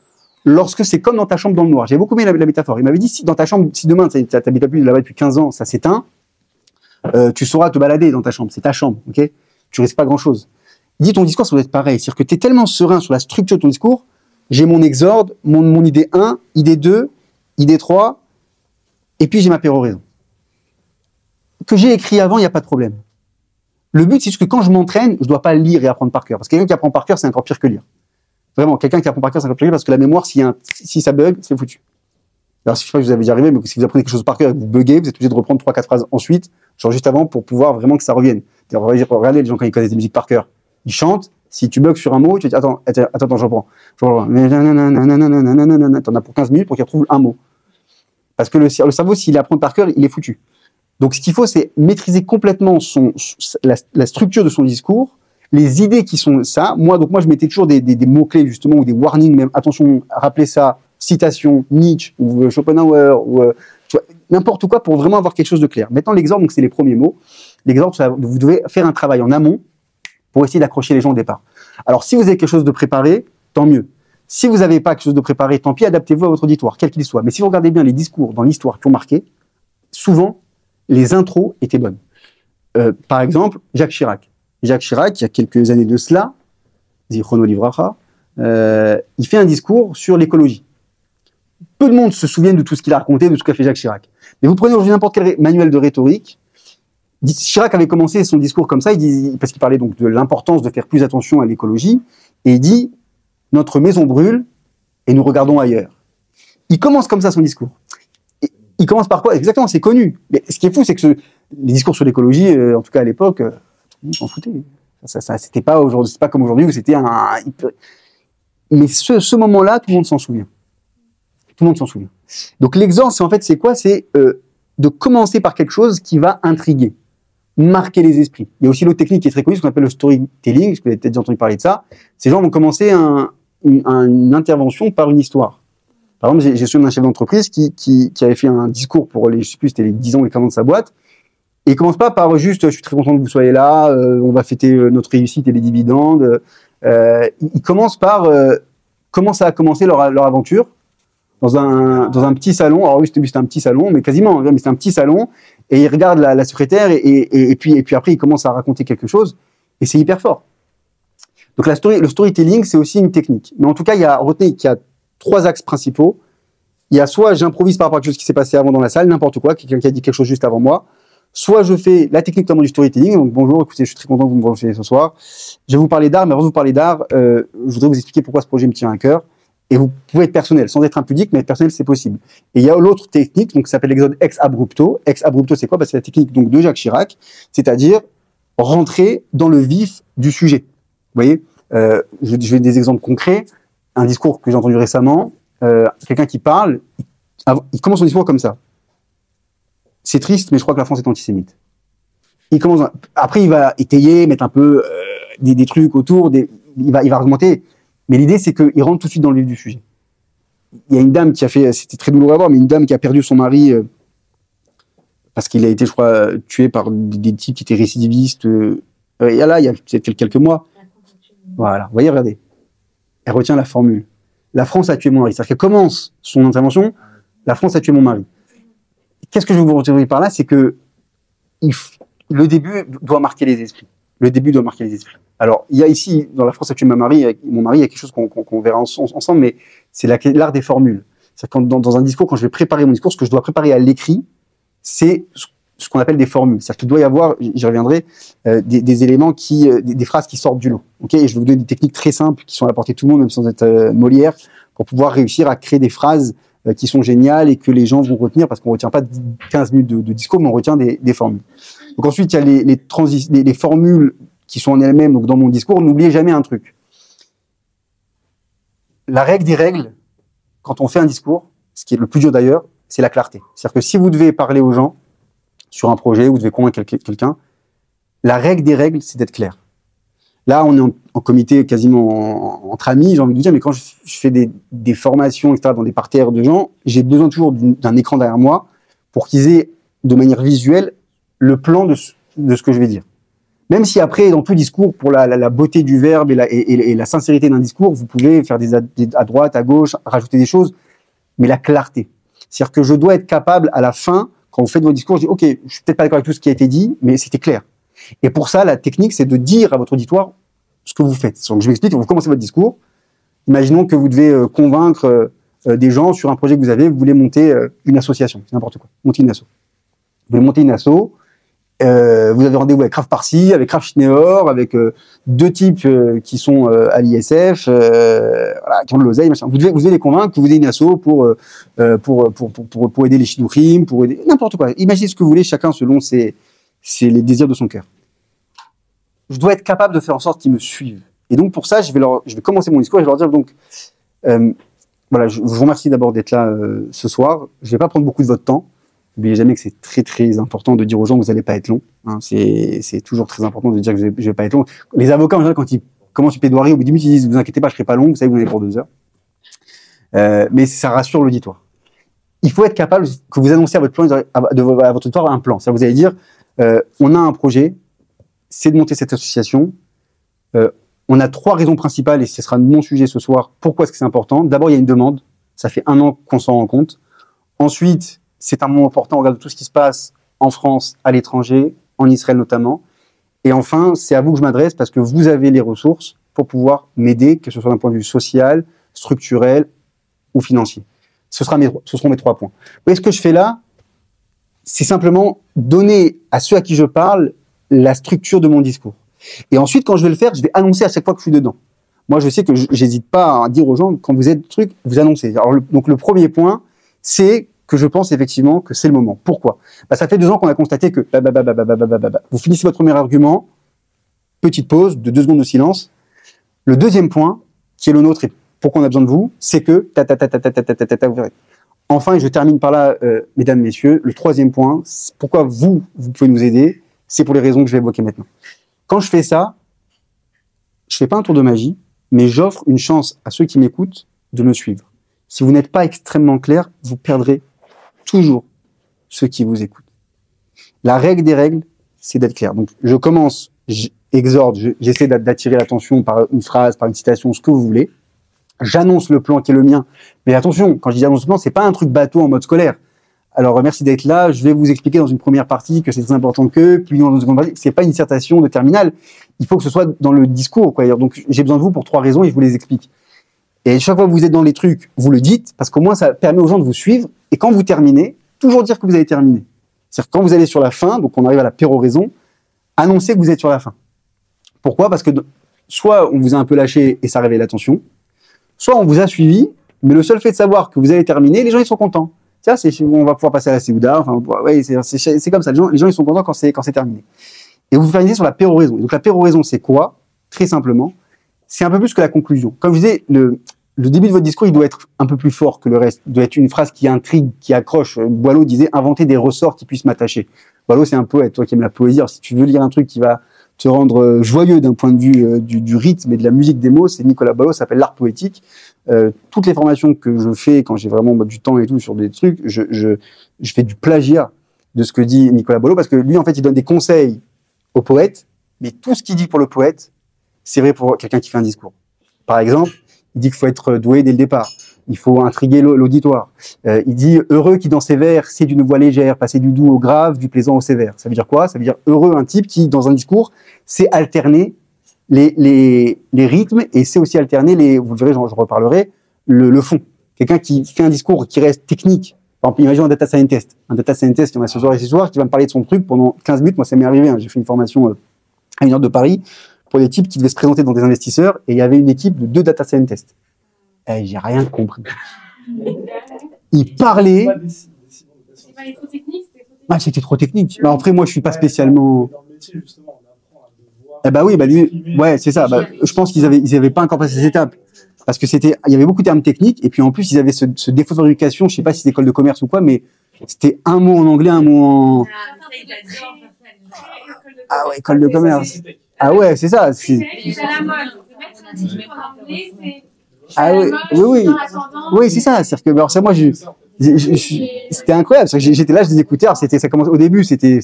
lorsque c'est comme dans ta chambre dans le noir. J'ai beaucoup aimé la métaphore. Il m'avait dit, si dans ta chambre, si demain, tu n'habites plus là-bas depuis 15 ans, ça s'éteint, tu sauras te balader dans ta chambre. C'est ta chambre, ok ? Tu risques pas grand-chose. Il dit, ton discours, ça doit être pareil. C'est-à-dire que tu es tellement serein sur la structure de ton discours, j'ai mon exorde, mon idée 1, idée 2, idée 3, et puis j'ai ma péroraison. Que j'ai écrit avant, il n'y a pas de problème. Le but, c'est juste que quand je m'entraîne, je dois pas lire et apprendre par cœur. Parce que quelqu'un qui apprend par cœur, c'est encore pire que lire. Vraiment, quelqu'un qui apprend par cœur, c'est encore pire que lire parce que la mémoire, si ça bug, c'est foutu. Alors, je sais pas si vous avez déjà arrivé, mais si vous apprenez quelque chose par cœur et que vous buguez, vous êtes obligé de reprendre 3-4 phrases ensuite, genre juste avant, pour pouvoir vraiment que ça revienne. Regardez les gens quand ils connaissent des musiques par cœur. Ils chantent. Si tu bugs sur un mot, tu te dis attends, je reprends. T'en as pour 15 minutes pour qu'il retrouve un mot. Parce que le cerveau, s'il apprend par cœur, il est foutu. Donc, ce qu'il faut, c'est maîtriser complètement la structure de son discours, les idées qui sont ça. Moi, je mettais toujours des mots-clés, justement, ou des warnings, même. Attention, rappelez ça, citation, Nietzsche, ou Schopenhauer, ou n'importe quoi pour vraiment avoir quelque chose de clair. Maintenant, l'exemple, donc, c'est les premiers mots. L'exemple, vous devez faire un travail en amont pour essayer d'accrocher les gens au départ. Alors, si vous avez quelque chose de préparé, tant mieux. Si vous n'avez pas quelque chose de préparé, tant pis, adaptez-vous à votre auditoire, quel qu'il soit. Mais si vous regardez bien les discours dans l'histoire qui ont marqué, souvent, les intros étaient bonnes. Par exemple, Jacques Chirac. Jacques Chirac, il y a quelques années de cela, Zichrono Livracha, il fait un discours sur l'écologie. Peu de monde se souviennent de tout ce qu'il a raconté, de ce qu'a fait Jacques Chirac. Mais vous prenez aujourd'hui n'importe quel manuel de rhétorique, Chirac avait commencé son discours comme ça, parce qu'il parlait donc de l'importance de faire plus attention à l'écologie, et il dit « Notre maison brûle et nous regardons ailleurs ». Il commence comme ça son discours. Et il commence par quoi? Exactement, c'est connu. Mais ce qui est fou, c'est que les discours sur l'écologie, en tout cas à l'époque, tout le monde s'en foutait. C'était pas aujourd'hui, c'est pas comme aujourd'hui où c'était un... Mais ce moment-là, tout le monde s'en souvient. Tout le monde s'en souvient. Donc l'exemple, c'est quoi? C'est de commencer par quelque chose qui va intriguer, marquer les esprits. Il y a aussi l'autre technique qui est très connue, ce qu'on appelle le storytelling, vous avez peut-être déjà entendu parler de ça. Ces gens vont commencer une intervention par une histoire. Par exemple, j'ai souvenir d'un chef d'entreprise qui avait fait un discours pour je sais plus, c'était les 10 ans ou les 40 ans de sa boîte, et il commence pas par juste « je suis très content que vous soyez là, on va fêter notre réussite et les dividendes ». Il commence par comment ça a commencé leur aventure dans un petit salon. Alors oui, c'était un petit salon, mais quasiment, mais c'était un petit salon, et il regarde la secrétaire, et puis après il commence à raconter quelque chose, et c'est hyper fort. Donc le storytelling, c'est aussi une technique. Mais en tout cas, retenez qu'il y a 3 axes principaux. Il y a soit j'improvise par rapport à quelque chose qui s'est passé avant dans la salle, n'importe quoi, quelqu'un qui a dit quelque chose juste avant moi, soit je fais la technique notamment du storytelling. Donc bonjour, écoutez, je suis très content que vous me rejoigniez ce soir. Je vais vous parler d'art, mais avant de vous parler d'art, je voudrais vous expliquer pourquoi ce projet me tient à cœur. Et vous pouvez être personnel, sans être impudique, mais être personnel, c'est possible. Et il y a l'autre technique, donc, qui s'appelle l'exode ex abrupto. Ex abrupto, c'est quoi? C'est la technique donc de Jacques Chirac, c'est-à-dire rentrer dans le vif du sujet. Vous voyez, je vais des exemples concrets. Un discours que j'ai entendu récemment, quelqu'un qui parle, il commence son discours comme ça. C'est triste, mais je crois que la France est antisémite. Après, il va étayer, mettre un peu des trucs autour, il va argumenter. Mais l'idée, c'est qu'il rentre tout de suite dans le vif du sujet. Il y a une dame qui a fait, c'était très douloureux à voir, mais une dame qui a perdu son mari parce qu'il a été, je crois, tué par des types qui étaient récidivistes. Il y a peut-être quelques mois. Voilà, vous voyez, regardez. Elle retient la formule. La France a tué mon mari. C'est-à-dire qu'elle commence son intervention, la France a tué mon mari. Qu'est-ce que je veux vous retirer par là? C'est que le début doit marquer les esprits. Le début doit marquer les esprits. Alors, il y a ici, dans la France a tué mon mari, il y a quelque chose qu'on verra ensemble, mais c'est l'art des formules. C'est-à-dire que dans un discours, quand je vais préparer mon discours, ce que je dois préparer à l'écrit, c'est ce qu'on appelle des formules. C'est-à-dire qu'il doit y avoir, j'y reviendrai, des éléments des phrases qui sortent du lot. Okay, et je vais vous donner des techniques très simples qui sont à la portée de tout le monde, même sans être Molière, pour pouvoir réussir à créer des phrases qui sont géniales et que les gens vont retenir, parce qu'on ne retient pas 15 minutes de discours, mais on retient des formules. Donc ensuite, il y a les formules qui sont en elles-mêmes, donc dans mon discours. N'oubliez jamais un truc. La règle des règles, quand on fait un discours, ce qui est le plus dur d'ailleurs, c'est la clarté. C'est-à-dire que si vous devez parler aux gens sur un projet, vous devez convaincre quelqu'un, la règle des règles, c'est d'être clair. Là, on est en comité quasiment entre amis, j'ai envie de dire, mais quand je fais des formations, etc., dans des parterres de gens, j'ai besoin toujours d'un écran derrière moi pour qu'ils aient, de manière visuelle, le plan de ce que je vais dire. Même si après, dans tout discours, pour la beauté du verbe et la sincérité d'un discours, vous pouvez faire à droite, à gauche, rajouter des choses, mais la clarté. C'est-à-dire que je dois être capable, à la fin, quand vous faites votre discours, je dis, OK, je suis peut-être pas d'accord avec tout ce qui a été dit, mais c'était clair. Et pour ça, la technique, c'est de dire à votre auditoire ce que vous faites. Donc, je m'explique, vous commencez votre discours. Imaginons que vous devez convaincre des gens sur un projet que vous voulez monter une association, c'est n'importe quoi, monter une asso. Vous voulez monter une asso, vous avez rendez-vous avec Rav Parsi, avec Rav Schneor, avec 2 types qui sont à l'ISF, voilà, qui ont de l'oseille, machin. Vous devez les convaincre que vous avez une asso pour aider les Shidduchim, pour aider n'importe quoi. Imaginez ce que vous voulez, chacun selon les désirs de son cœur. je dois être capable de faire en sorte qu'ils me suivent. Et donc, pour ça, je vais commencer mon discours et je vais leur dire, donc, voilà, je vous remercie d'abord d'être là ce soir. Je ne vais pas prendre beaucoup de votre temps. N'oubliez jamais que c'est très, très important de dire aux gens que vous n'allez pas être long. Hein. C'est toujours très important de dire que je ne vais pas être long. Les avocats, en général, quand ils commencent une plaidoirie, au bout de 10 minutes, ils disent, vous inquiétez pas, je ne serai pas long, vous savez que vous en avez pour 2 heures. Mais ça rassure l'auditoire. Il faut être capable que vous annonciez à votre plan, à votre auditoire un plan. Ça, vous allez dire, on a un projet, c'est de monter cette association. On a 3 raisons principales, et ce sera mon sujet ce soir. Pourquoi est-ce que c'est important? D'abord, il y a une demande. Ça fait 1 an qu'on s'en rend compte. Ensuite, c'est un moment important. On regarde tout ce qui se passe en France, à l'étranger, en Israël notamment. Et enfin, c'est à vous que je m'adresse parce que vous avez les ressources pour pouvoir m'aider, que ce soit d'un point de vue social, structurel ou financier. Ce seront mes 3 points. Vous voyez ce que je fais là? C'est simplement donner à ceux à qui je parle la structure de mon discours. Et ensuite, quand je vais le faire, je vais annoncer à chaque fois que je suis dedans. Moi, je sais que j'hésite pas à dire aux gens, quand vous êtes truc, vous annoncez. Alors, donc, le premier point, c'est que je pense effectivement que c'est le moment. Pourquoi? Ça fait 2 ans qu'on a constaté que vous finissez votre premier argument, petite pause de 2 secondes de silence. Le deuxième point, qui est le nôtre et pourquoi on a besoin de vous, c'est que vous verrez. Enfin, et je termine par là, mesdames, messieurs, le troisième point, pourquoi vous pouvez nous aider, c'est pour les raisons que je vais évoquer maintenant. Quand je fais ça, je fais pas un tour de magie, mais j'offre une chance à ceux qui m'écoutent de me suivre. Si vous n'êtes pas extrêmement clair, vous perdrez toujours ceux qui vous écoutent. La règle des règles, c'est d'être clair. Donc, je commence, j'exhorte, j'essaie d'attirer l'attention par une phrase, par une citation, ce que vous voulez. J'annonce le plan qui est le mien. Mais attention, quand je dis annonce le plan, c'est pas un truc bateau en mode scolaire. Alors, merci d'être là. Je vais vous expliquer dans une première partie que c'est très important que, puis dans une seconde partie, c'est pas une dissertation de terminale. Il faut que ce soit dans le discours, quoi. Donc, j'ai besoin de vous pour 3 raisons et je vous les explique. Et chaque fois que vous êtes dans les trucs, vous le dites, parce qu'au moins, ça permet aux gens de vous suivre. Et quand vous terminez, toujours dire que vous avez terminé. C'est-à-dire que quand vous allez sur la fin, donc on arrive à la péroraison, annoncez que vous êtes sur la fin. Pourquoi? Parce que soit on vous a un peu lâché et ça réveille l'attention, soit on vous a suivi, mais le seul fait de savoir que vous avez terminé, les gens ils sont contents. Tiens, on va pouvoir passer à la Séouda, enfin, ouais, c'est comme ça, les gens ils sont contents quand c'est terminé. Et vous finissez sur la péroraison. Et donc la péroraison, c'est quoi? Très simplement, c'est un peu plus que la conclusion. Comme je disais, le début de votre discours, il doit être un peu plus fort que le reste. Il doit être une phrase qui intrigue, qui accroche. Boileau disait « inventer des ressorts qui puissent m'attacher ». Boileau, c'est un poète, toi qui aimes la poésie. Alors, si tu veux lire un truc qui va te rendre joyeux d'un point de vue du rythme et de la musique des mots, c'est Nicolas Boileau, ça s'appelle l'art poétique. Toutes les formations que je fais, quand j'ai vraiment du temps et tout sur des trucs, je fais du plagiat de ce que dit Nicolas Boileau, parce que lui, en fait, il donne des conseils au poète, mais tout ce qu'il dit pour le poète, c'est vrai pour quelqu'un qui fait un discours. Par exemple, il dit qu'il faut être doué dès le départ. Il faut intriguer l'auditoire. Il dit « heureux qui, dans ses vers, sait d'une voix légère, passer du doux au grave, du plaisant au sévère ». Ça veut dire quoi? Ça veut dire heureux, un type qui, dans un discours, sait alterner les rythmes et sait aussi alterner, vous le verrez, j'en reparlerai, le fond. Quelqu'un qui fait un discours qui reste technique. Par exemple, imaginez un data scientist. Un data scientist qui en a ce soir et ce soir, qui va me parler de son truc pendant 15 minutes. Moi, ça m'est arrivé. Hein. J'ai fait une formation à une heure de Paris pour des types qui devaient se présenter dans des investisseurs et il y avait une équipe de 2 data scientists. Et j'ai rien compris. Ils parlaient. C'est pas trop technique, c'était trop technique. Mais après, moi, je suis pas spécialement. Dans le métier, justement, on apprend à devoir. Eh bah oui, lui, ouais, c'est ça. Je pense qu'ils avaient pas encore passé ces étapes. Parce que il y avait beaucoup de termes techniques, et puis en plus, ils avaient ce défaut de rééducation, je sais pas si c'est école de commerce ou quoi, mais c'était un mot en anglais, un mot en. Ah ouais, école de commerce. Ah ouais, c'est ça. C'est la mode. Mettre un titre en anglais, c'est. Ah oui, oui. Oui, c'est ça. C'est-à-dire que, alors ça, moi, c'était incroyable. J'étais là, je les écoutais. Alors, ça commençait au début, c'était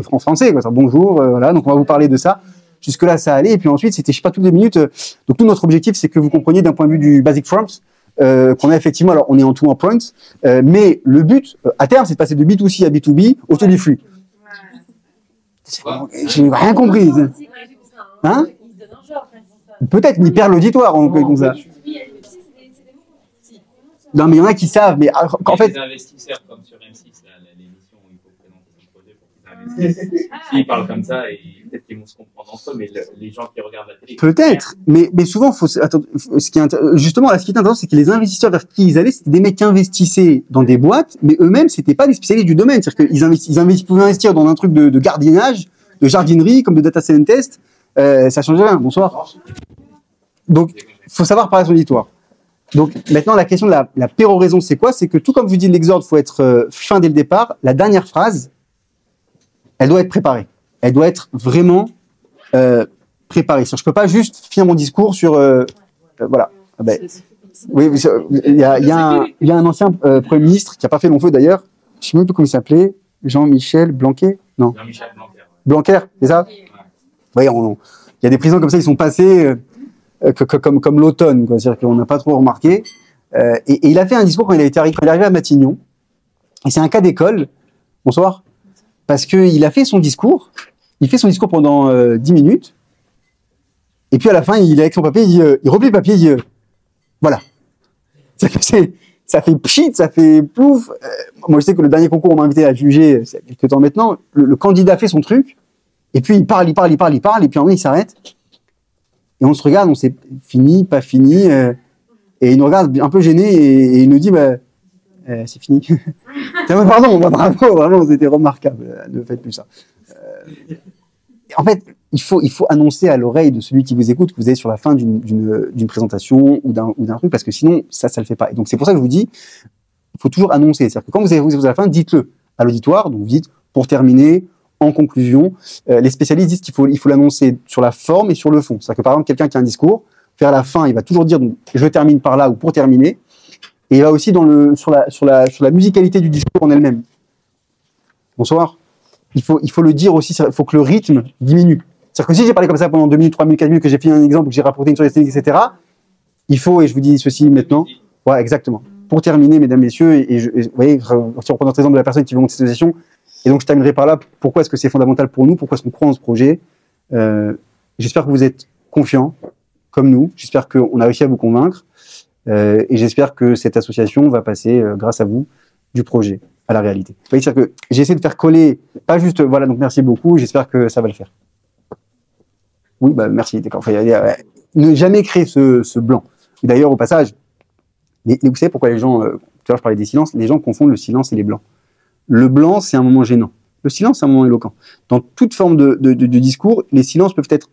français, quoi. Bonjour, voilà. Donc, on va vous parler de ça. Jusque-là, ça allait. Et puis ensuite, c'était, je sais pas, toutes les minutes. Donc, tout notre objectif, c'est que vous compreniez d'un point de vue du Basic Forms, qu'on a effectivement, alors, on est en tout en points, mais le but, à terme, c'est de passer de B2C à B2B au taux du flux. J'ai rien compris. Hein? Peut-être, mais il perd l'auditoire, comme ça. Non, mais il y en a qui savent, mais en fait. Les investisseurs, comme sur M6, l'émission où il faut présenter son projet pour qu'ils investissent. S'ils parlent comme ça, et peut-être qu'ils vont se comprendre entre eux, mais les gens qui regardent la télé. Peut-être, mais souvent, justement, là, ce qui est intéressant, c'est que les investisseurs vers qui ils allaient, c'était des mecs qui investissaient dans des boîtes, mais eux-mêmes, c'était pas des spécialistes du domaine. C'est-à-dire qu'ils pouvaient investir dans un truc de gardiennage, de jardinerie, comme de data scientist, Ça change rien. Bonsoir. Donc, faut savoir parler son auditoire. Donc, maintenant, la question de la péroraison, c'est quoi? C'est que tout comme je vous dis, l'exorde, faut être fin dès le départ. La dernière phrase, elle doit être préparée. Elle doit être vraiment préparée. Je peux pas juste finir mon discours sur voilà. Ben, oui, il y a un ancien Premier ministre qui a pas fait long feu d'ailleurs. Je sais même plus comment il s'appelait. Jean-Michel Blanquer? Non. Jean-Michel Blanquer. Blanquer, c'est ça? Oui, il y a des présidents comme ça, ils sont passés comme l'automne, quoi. C'est-à-dire qu'on n'a pas trop remarqué. Et il a fait un discours quand il est arrivé à Matignon. Et c'est un cas d'école. Bonsoir. Parce qu'il a fait son discours. Il fait son discours pendant 10 minutes. Et puis à la fin, il est avec son papier, il replie le papier, il dit voilà. Ça fait pchit, ça fait plouf. Moi, je sais que le dernier concours, on m'a invité à juger, il y a quelques temps maintenant. Le candidat fait son truc. Et puis il parle. Et puis en moment, il s'arrête. Et on se regarde, on sait fini, pas fini. Et il nous regarde un peu gêné et il nous dit c'est fini. Pardon, bravo, vraiment, c'était remarquable. Ne faites plus ça. En fait, il faut annoncer à l'oreille de celui qui vous écoute que vous êtes sur la fin d'une présentation ou d'un truc, parce que sinon, ça le fait pas. Et donc, c'est pour ça que je vous dis, il faut toujours annoncer. C'est-à-dire que quand vous êtes à la fin, dites-le à l'auditoire. Donc, vous dites, pour terminer, en conclusion, les spécialistes disent qu'il faut l'annoncer sur la forme et sur le fond. C'est-à-dire que, par exemple, quelqu'un qui a un discours, vers la fin, il va toujours dire, donc, je termine par là ou pour terminer. Et il va aussi sur la musicalité du discours en elle-même. Bonsoir. Il faut le dire aussi, il faut que le rythme diminue. C'est-à-dire que si j'ai parlé comme ça pendant 2 minutes, 3 minutes, 4 minutes, que j'ai fait un exemple, que j'ai rapporté une sur etc., il faut, et je vous dis ceci maintenant, voilà, exactement. Pour terminer, mesdames, messieurs, vous voyez, si on reprend notre exemple de la personne qui veut monter cette association, et donc je terminerai par là, pourquoi est-ce que c'est fondamental pour nous, pourquoi est-ce qu'on croit en ce projet. J'espère que vous êtes confiants, comme nous, j'espère qu'on a réussi à vous convaincre, et j'espère que cette association va passer, grâce à vous, du projet à la réalité. C'est-à-dire que j'essaie de faire coller, pas juste, voilà, donc merci beaucoup, j'espère que ça va le faire. Oui, merci, d'accord. Ne jamais créer ce blanc. D'ailleurs, au passage, vous savez pourquoi les gens, tout à l'heure je parlais des silences, les gens confondent le silence et les blancs. Le blanc, c'est un moment gênant. Le silence, c'est un moment éloquent. Dans toute forme de discours, les silences peuvent être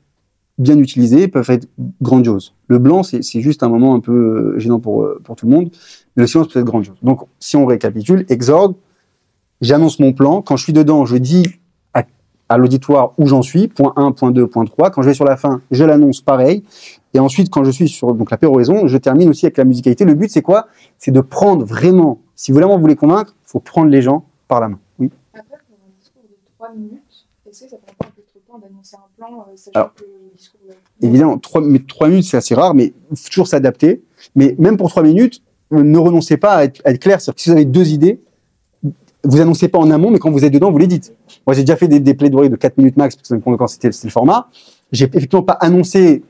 bien utilisés, peuvent être grandioses. Le blanc, c'est juste un moment un peu gênant pour tout le monde, mais le silence peut être grandiose. Donc, si on récapitule, exorde, j'annonce mon plan, quand je suis dedans, je dis à l'auditoire où j'en suis, point 1, point 2, point 3, quand je vais sur la fin, je l'annonce pareil, et ensuite, quand je suis sur donc, la péroraison, je termine aussi avec la musicalité. Le but, c'est quoi? C'est de prendre vraiment, si vraiment vous voulez convaincre, il faut prendre les gens par la main. Oui. Après, pour un discours de 3 minutes, est-ce que ça prend pas un peu trop de temps d'annoncer un plan, sachant que le discours... Évidemment, 3 minutes, c'est assez rare, mais il faut toujours s'adapter. Mais même pour 3 minutes, ne renoncez pas à être clair. C'est-à-dire que si vous avez 2 idées, vous annoncez pas en amont, mais quand vous êtes dedans, vous les dites. Moi, j'ai déjà fait des plaidoiries de 4 minutes max, parce que quand c'était le format. J'ai effectivement pas annoncé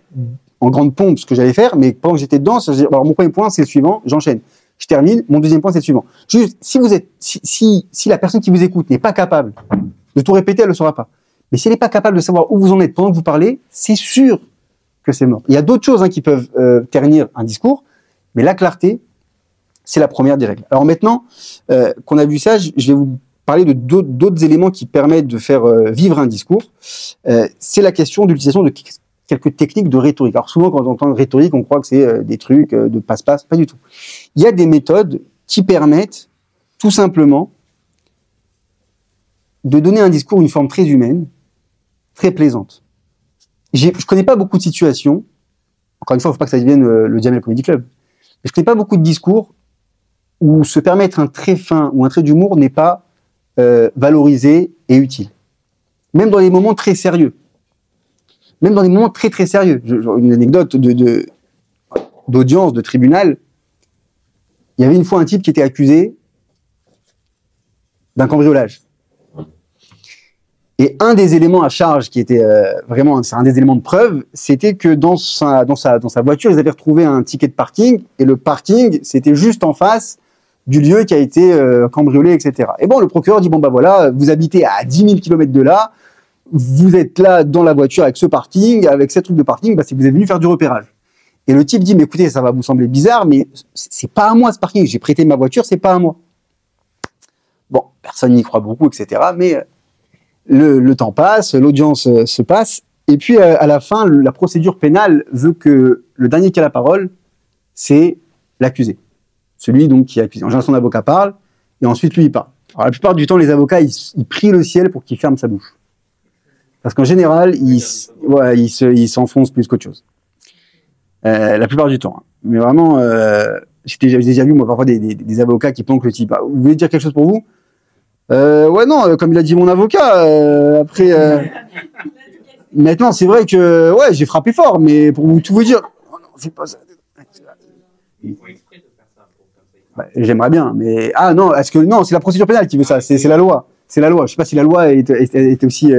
en grande pompe ce que j'allais faire, mais pendant que j'étais dedans, alors mon premier point, c'est le suivant, j'enchaîne. Je termine, mon deuxième point, c'est le suivant. Juste, si la personne qui vous écoute n'est pas capable de tout répéter, elle ne le saura pas. Mais si elle n'est pas capable de savoir où vous en êtes pendant que vous parlez, c'est sûr que c'est mort. Il y a d'autres choses qui peuvent ternir un discours, mais la clarté, c'est la première des règles. Alors maintenant qu'on a vu ça, je vais vous parler de d'autres éléments qui permettent de faire vivre un discours. C'est la question de l'utilisation de quelques techniques de rhétorique. Alors souvent, quand on entend rhétorique, on croit que c'est des trucs de passe-passe. Pas du tout. Il y a des méthodes qui permettent tout simplement de donner à un discours une forme très humaine, très plaisante. Je connais pas beaucoup de situations, encore une fois, il ne faut pas que ça devienne le Jamel Comedy Club, mais je connais pas beaucoup de discours où se permettre un trait fin ou un trait d'humour n'est pas valorisé et utile. Même dans des moments très sérieux. Même dans des moments très très sérieux. Une anecdote d'audience, de tribunal, il y avait une fois un type qui était accusé d'un cambriolage. Et un des éléments à charge qui était vraiment, c'est un des éléments de preuve, c'était que dans sa voiture, ils avaient retrouvé un ticket de parking, et le parking, c'était juste en face du lieu qui a été cambriolé, etc. Et bon, le procureur dit, bon bah voilà, vous habitez à 10 000 km de là, vous êtes là dans la voiture avec ce parking, avec ces trucs de parking, bah, c'est que vous êtes venu faire du repérage. Et le type dit, mais écoutez, ça va vous sembler bizarre, mais c'est pas à moi ce parking, j'ai prêté ma voiture, c'est pas à moi. Bon, personne n'y croit beaucoup, etc. Mais le temps passe, l'audience se passe, Et puis, à la fin, la procédure pénale veut que le dernier qui a la parole, c'est l'accusé. Celui donc qui est accusé. En général, son avocat parle, et ensuite, lui, il parle. Alors, la plupart du temps, les avocats, ils prient le ciel pour qu'il ferme sa bouche. Parce qu'en général, ils s'enfoncent plus qu'autre chose. La plupart du temps. Hein. Mais vraiment, j'ai déjà vu, moi, parfois, des avocats qui planquent le type. Ah, vous voulez dire quelque chose pour vous? Ouais, non, comme il a dit mon avocat, après... Maintenant, c'est vrai que, ouais, j'ai frappé fort, mais pour tout vous dire... Oh non, c'est pas ça. Ils font exprès de faire ça. Bah, j'aimerais bien, mais... Ah non, est-ce que... Non, c'est la procédure pénale qui veut ça, c'est la loi. C'est la loi. Je sais pas si la loi est aussi...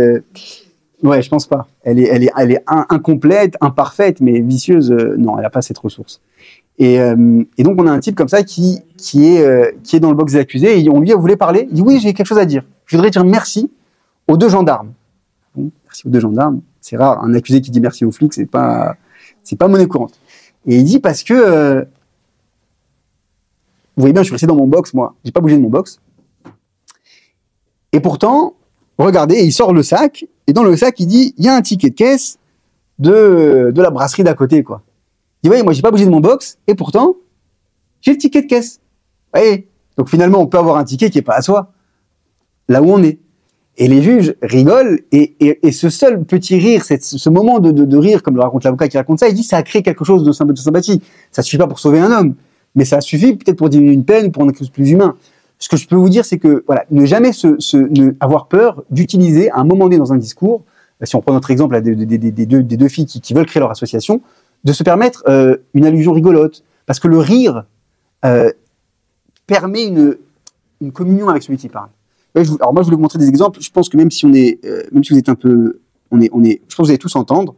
Ouais, je pense pas. Elle est incomplète, imparfaite, mais vicieuse. Non, elle a pas cette ressource. Et donc on a un type comme ça qui est dans le box des accusés et on lui voulait parler. Il dit oui, j'ai quelque chose à dire. Je voudrais dire merci aux 2 gendarmes. Bon, merci aux 2 gendarmes. C'est rare, un accusé qui dit merci aux flics, c'est pas monnaie courante. Et il dit parce que vous voyez bien, je suis resté dans mon box, moi. J'ai pas bougé de mon box. Et pourtant, regardez, il sort le sac, et dans le sac, il dit, il y a un ticket de caisse de la brasserie d'à côté, quoi. Il dit, ouais, moi, j'ai pas bougé de mon box, et pourtant, j'ai le ticket de caisse. Vous voyez? Donc finalement, on peut avoir un ticket qui est pas à soi, là où on est. Et les juges rigolent, et ce seul petit rire, ce moment de rire, comme le raconte l'avocat qui raconte ça, il dit, ça a créé quelque chose de sympathie. Ça suffit pas pour sauver un homme, mais ça suffit peut-être pour diminuer une peine, pour rendre quelque chose de plus humain. Ce que je peux vous dire, c'est que voilà, ne jamais avoir peur d'utiliser à un moment donné dans un discours, si on prend notre exemple là, des 2 filles qui veulent créer leur association, de se permettre une allusion rigolote. Parce que le rire permet une communion avec celui qui parle. Ouais, alors moi, je voulais vous montrer des exemples. Je pense que même si vous êtes un peu... je pense que vous allez tous entendre.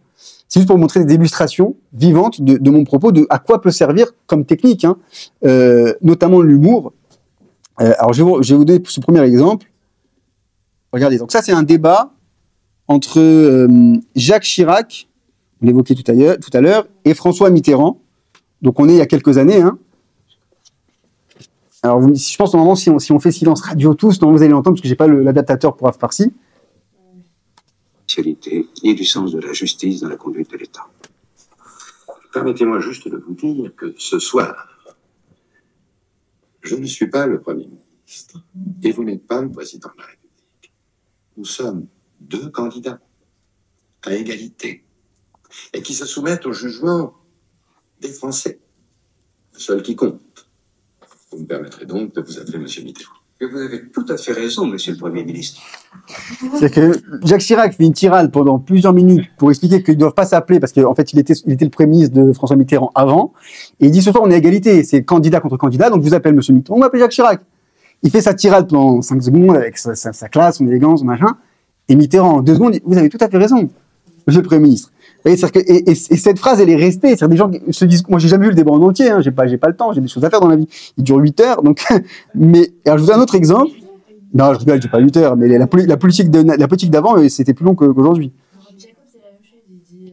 C'est juste pour vous montrer des illustrations vivantes de mon propos, de à quoi peut servir comme technique, hein, notamment l'humour. Alors, je vais vous donner ce premier exemple. Regardez, donc ça, c'est un débat entre Jacques Chirac, on l'évoquait tout à l'heure, et François Mitterrand. Donc, on est il y a quelques années. Hein. Alors, je pense, normalement, si on fait silence radio tous, vous allez l'entendre, parce que j'ai pas l'adaptateur pour AF-Parsi. Et du sens de la justice dans la conduite de l'État. Permettez-moi juste de vous dire que ce soir, je ne suis pas le Premier ministre et vous n'êtes pas le Président de la République. Nous sommes 2 candidats à égalité et qui se soumettent au jugement des Français, le seul qui compte. Vous me permettrez donc de vous appeler Monsieur Mitterrand. Et vous avez tout à fait raison, Monsieur le Premier ministre. C'est que Jacques Chirac fait une tirade pendant plusieurs minutes pour expliquer qu'ils ne doivent pas s'appeler parce qu'en fait, il était le Premier ministre de François Mitterrand avant. Et il dit ce soir, on est à égalité. C'est candidat contre candidat. Donc, je vous appelle Monsieur Mitterrand. On m'appelle Jacques Chirac. Il fait sa tirade pendant 5 secondes avec sa classe, son élégance, son machin. Et Mitterrand, en 2 secondes, dit, vous avez tout à fait raison, Monsieur le Premier ministre. Et cette phrase, elle est restée. C'est des gens qui se disent, moi, j'ai jamais vu le débat en entier, hein, j'ai pas le temps, j'ai des choses à faire dans la vie. Il dure 8 heures, donc, mais, alors, je vous donne un autre exemple. Non, je rigole, j'ai pas 8 heures, mais la politique d'avant, c'était plus long qu'aujourd'hui. Jacob, c'est la même chose, il dit,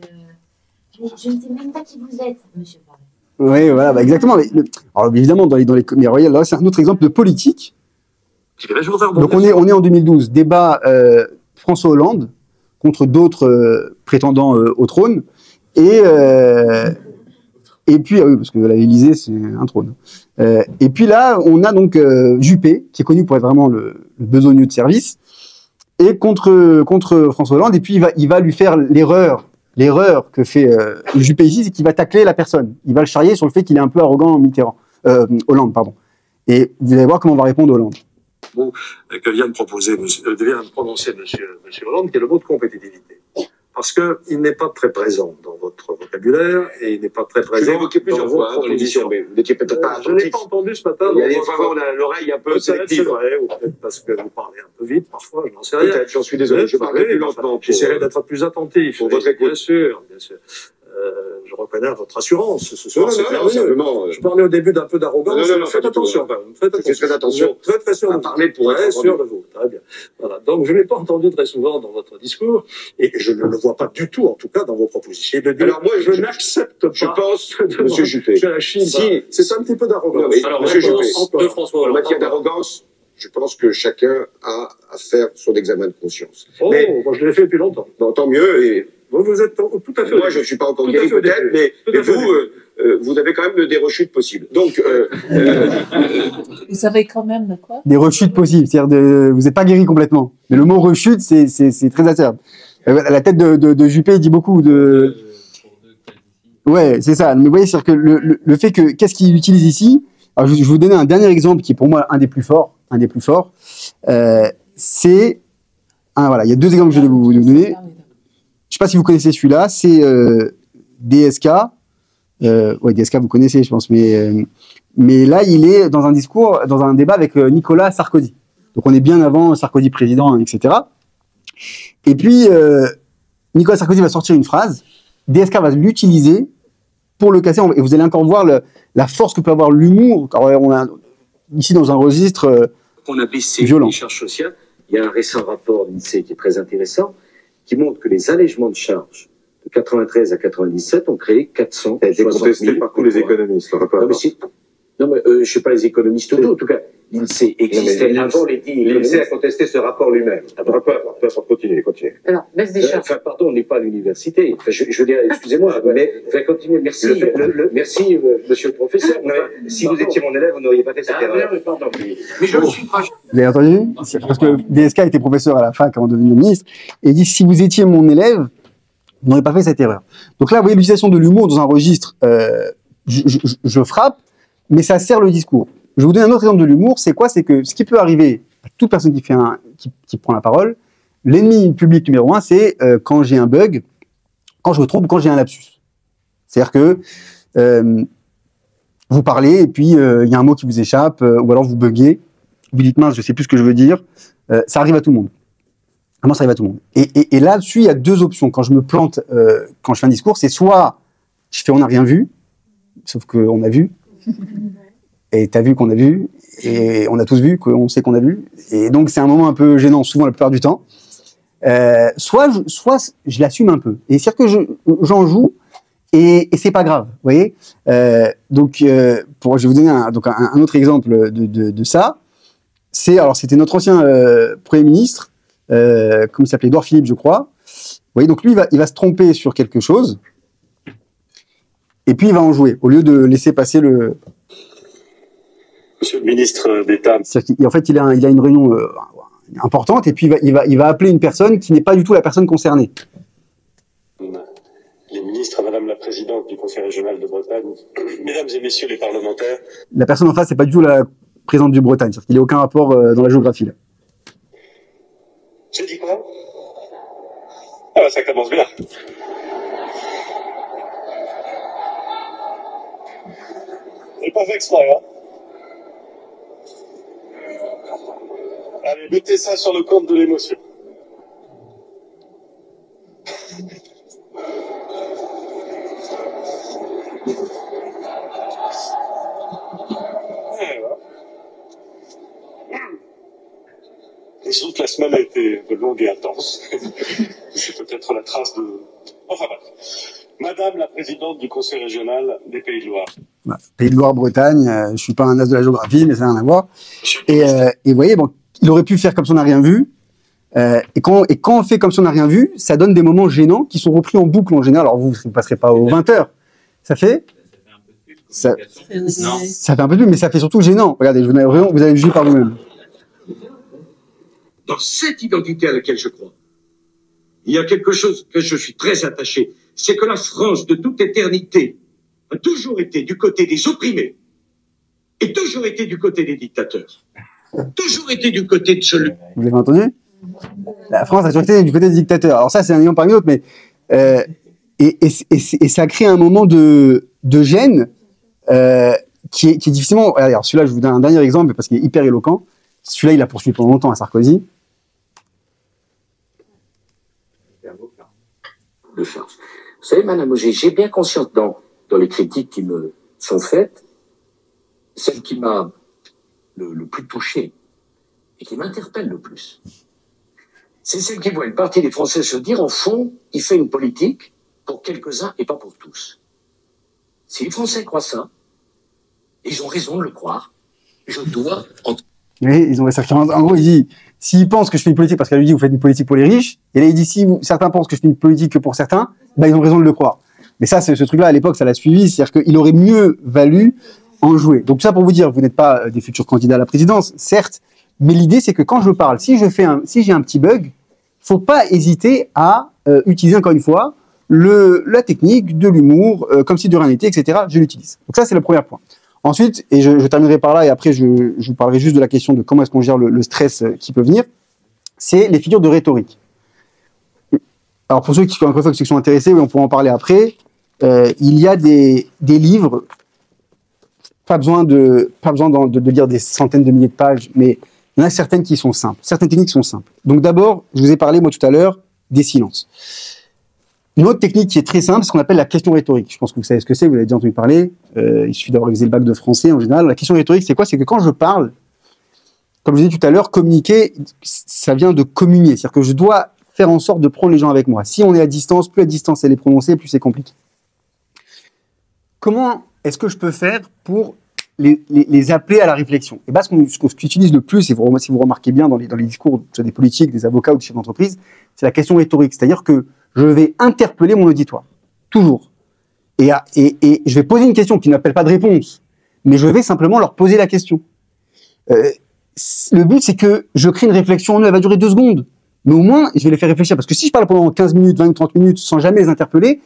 je ne sais même pas qui vous êtes, monsieur Paré. Oui, voilà, bah, exactement. Alors, évidemment, dans les, mais regarde, là, c'est un autre exemple de politique. Donc, on est en 2012, débat, François Hollande, contre d'autres prétendants au trône. Et puis, oui, parce que l'Élysée, c'est un trône. Et puis là, on a donc Juppé, qui est connu pour être vraiment le besogneux de service, et contre François Hollande. Et puis, il va lui faire l'erreur que fait Juppé ici, c'est qu'il va tacler la personne. Il va le charrier sur le fait qu'il est un peu arrogant, Hollande, pardon. Et vous allez voir comment on va répondre Hollande. Que vient de prononcer monsieur Hollande, qui est le mot de compétitivité. Parce que il n'est pas très présent dans votre vocabulaire et il n'est pas très présent. Je l'ai évoqué plusieurs fois dans l'émission, mais vous n'étiez peut-être pas attentif. Je n'ai pas entendu ce matin. Il y a des fois où on a l'oreille un peu sélective. C'est vrai, ou peut-être parce que vous parlez un peu vite parfois, je n'en sais rien. Peut-être, j'en suis désolé, je parlerai plus lentement. J'essaierai d'être plus attentif. Pour votre écoute. Bien sûr. Je reconnais votre assurance ce soir. Non, simplement. Je parlais au début d'un peu d'arrogance. Faites attention. Faites très attention. Très sûr. À parler pour être sûr de vous. Très bien. Voilà. Donc, je ne l'ai pas entendu très souvent dans votre discours et je ne le vois pas du tout, en tout cas, dans vos propositions. Alors, moi, je n'accepte pas. Je pense, monsieur Juppé. Que la Chine, c'est un petit peu d'arrogance. Alors, monsieur Juppé, en matière d'arrogance, je pense que chacun a à faire son examen de conscience. Mais moi, je l'ai fait depuis longtemps. Bon, tant mieux, et Vous êtes tout à fait. Moi, je ne suis pas encore guéri peut-être, mais vous, vous avez quand même des rechutes possibles. Donc, Vous avez quand même quoi? Des rechutes possibles, c'est-à-dire vous n'êtes pas guéri complètement. Mais le mot rechute, c'est très acerbe. La tête de Juppé dit beaucoup de... Ouais, c'est ça. Mais vous voyez, c'est-à-dire que le fait que... Qu'est-ce qu'il utilise ici? Alors, je vais vous donner un dernier exemple qui est pour moi un des plus forts. C'est... voilà, il y a 2 exemples que je vais vous donner. Je sais pas si vous connaissez celui-là, c'est DSK. Ouais, DSK, vous connaissez, je pense. Mais là, il est dans un discours, dans un débat avec Nicolas Sarkozy. Donc, on est bien avant Sarkozy président, etc. Et puis, Nicolas Sarkozy va sortir une phrase. DSK va l'utiliser pour le casser. Et vous allez encore voir la force que peut avoir l'humour. On a ici dans un registre on a baissé violent. les charges sociales. Il y a un récent rapport de l'INSEE qui est très intéressant, qui montre que les allègements de charges de 93 à 97 ont créé 400. Ça a été contesté par tous les économistes, le rapport. Non, mais je ne sais pas les économistes autour. En tout cas, l'INSEE existait avant les 10 économistes. L'INSEE a contesté ce rapport lui-même. Continuez. Alors, baisse des charges. Pardon, on n'est pas à l'université. Je veux dire, excusez-moi, mais continuez. Merci. Merci, monsieur le professeur. Si vous étiez mon élève, vous n'auriez pas fait cette erreur. Pardon. Mais je ne suis pas. Vous avez entendu? Parce que DSK était professeur à la fac avant de devenir ministre. Et il dit, si vous étiez mon élève, vous n'auriez pas fait cette erreur. Donc là, vous voyez l'utilisation de l'humour dans un registre, je frappe, mais ça sert le discours. Je vais vous donner un autre exemple de l'humour. C'est quoi? C'est que ce qui peut arriver à toute personne qui prend la parole, l'ennemi public numéro 1, c'est quand j'ai un bug, quand je me trompe, quand j'ai un lapsus. C'est-à-dire que vous parlez et puis il y a un mot qui vous échappe, ou alors vous buguez, vous dites mince, je sais plus ce que je veux dire. Ça arrive à tout le monde. Vraiment, ça arrive à tout le monde. Et là-dessus, il y a 2 options. Quand je me plante, quand je fais un discours, c'est soit je fais on n'a rien vu, sauf qu'on a vu. Et t'as vu qu'on a vu, et on a tous vu qu'on sait qu'on a vu, et donc c'est un moment un peu gênant, souvent la plupart du temps. Soit je l'assume un peu, et c'est-à-dire que j'en joue, et c'est pas grave, vous voyez. Je vais vous donner un autre exemple de ça. C'était notre ancien Premier ministre, comment il s'appelait, Édouard Philippe, je crois. Vous voyez, donc lui, il va se tromper sur quelque chose, et puis il va en jouer, au lieu de laisser passer le... Monsieur le ministre d'État. En fait, il a une réunion importante, et puis il va appeler une personne qui n'est pas du tout la personne concernée. Les ministres, à Madame la Présidente du Conseil régional de Bretagne, Mesdames et Messieurs les parlementaires. La personne en face, c'est pas du tout la présidente du Bretagne, c'est-à-dire qu'il n'a aucun rapport dans la géographie, là. J'ai dit quoi? Ah bah ça commence bien. C'est pas fait exprès, hein. Allez, mettez ça sur le compte de l'émotion. Disons que la semaine a été longue et intense. C'est peut-être la trace de... Enfin bref. Madame la Présidente du Conseil régional des Pays de Loire. Bah, Pays de Loire, Bretagne, je suis pas un as de la géographie, mais ça n'a rien à voir. Et vous voyez, bon, il aurait pu faire comme si on n'a rien vu. Et quand on fait comme si on n'a rien vu, ça donne des moments gênants qui sont repris en boucle en général. Alors vous ne passerez pas aux 20 heures. Ça fait ça fait un peu plus, mais ça fait surtout gênant. Regardez, vous avez jugé par vous-même. Dans cette identité à laquelle je crois, il y a quelque chose que je suis très attaché. C'est que la France, de toute éternité, a toujours été du côté des opprimés et toujours été du côté des dictateurs. Toujours été du côté de celui... Vous l'avez entendu? La France a toujours été du côté des dictateurs. Alors ça, c'est un exemple parmi d'autres, mais... et ça crée un moment de gêne qui est difficilement... Alors celui-là, je vous donne un dernier exemple parce qu'il est hyper éloquent. Celui-là, il a poursuivi pendant longtemps à Sarkozy. De charge. Vous savez, madame Auger, j'ai bien conscience dans les critiques qui me sont faites, celle qui m'a le plus touché et qui m'interpelle le plus, c'est celle qui voit une partie des Français se dire, au fond, il fait une politique pour quelques-uns et pas pour tous. Si les Français croient ça, ils ont raison de le croire. Je dois... Oui, ils ont en gros, il dit, S'il pense que je fais une politique parce qu'elle lui dit vous faites une politique pour les riches, et là il dit si certains pensent que je fais une politique que pour certains, bah ils ont raison de le croire. Mais ça, ce truc-là à l'époque, ça l'a suivi, c'est-à-dire qu'il aurait mieux valu en jouer. Donc ça pour vous dire, vous n'êtes pas des futurs candidats à la présidence, certes, mais l'idée c'est que quand je parle, si j'ai un petit bug, faut pas hésiter à utiliser encore une fois la technique de l'humour, comme si de rien n'était, etc. Je l'utilise. Donc ça c'est le premier point. Ensuite, et je terminerai par là, et après je vous parlerai juste de la question de comment est-ce qu'on gère le stress qui peut venir, c'est les figures de rhétorique. Alors pour ceux qui sont intéressés, oui, on pourra en parler après, il y a des livres, pas besoin de lire des centaines de milliers de pages, mais il y en a certaines qui sont simples, certaines techniques sont simples. Donc d'abord, je vous ai parlé moi tout à l'heure des silences. Une autre technique qui est très simple, c'est ce qu'on appelle la question rhétorique. Je pense que vous savez ce que c'est, vous avez déjà entendu parler. Il suffit d'avoir révisé le bac de français en général. La question rhétorique, c'est quoi? C'est que quand je parle, comme je disais tout à l'heure, communiquer, ça vient de communier. C'est-à-dire que je dois faire en sorte de prendre les gens avec moi. Si on est à distance, plus la distance elle est prononcée, plus c'est compliqué. Comment est-ce que je peux faire pour les appeler à la réflexion? Et bien, ce qu'on utilise le plus, et si vous remarquez bien dans les discours soit des politiques, des avocats ou des chefs d'entreprise, c'est la question rhétorique. C'est-à-dire que je vais interpeller mon auditoire. Toujours. Et je vais poser une question qui n'appelle pas de réponse, mais je vais simplement leur poser la question. Le but, c'est que je crée une réflexion en eux, elle va durer 2 secondes. Mais au moins, je vais les faire réfléchir. Parce que si je parle pendant 15 minutes, 20 ou 30 minutes, sans jamais les interpeller,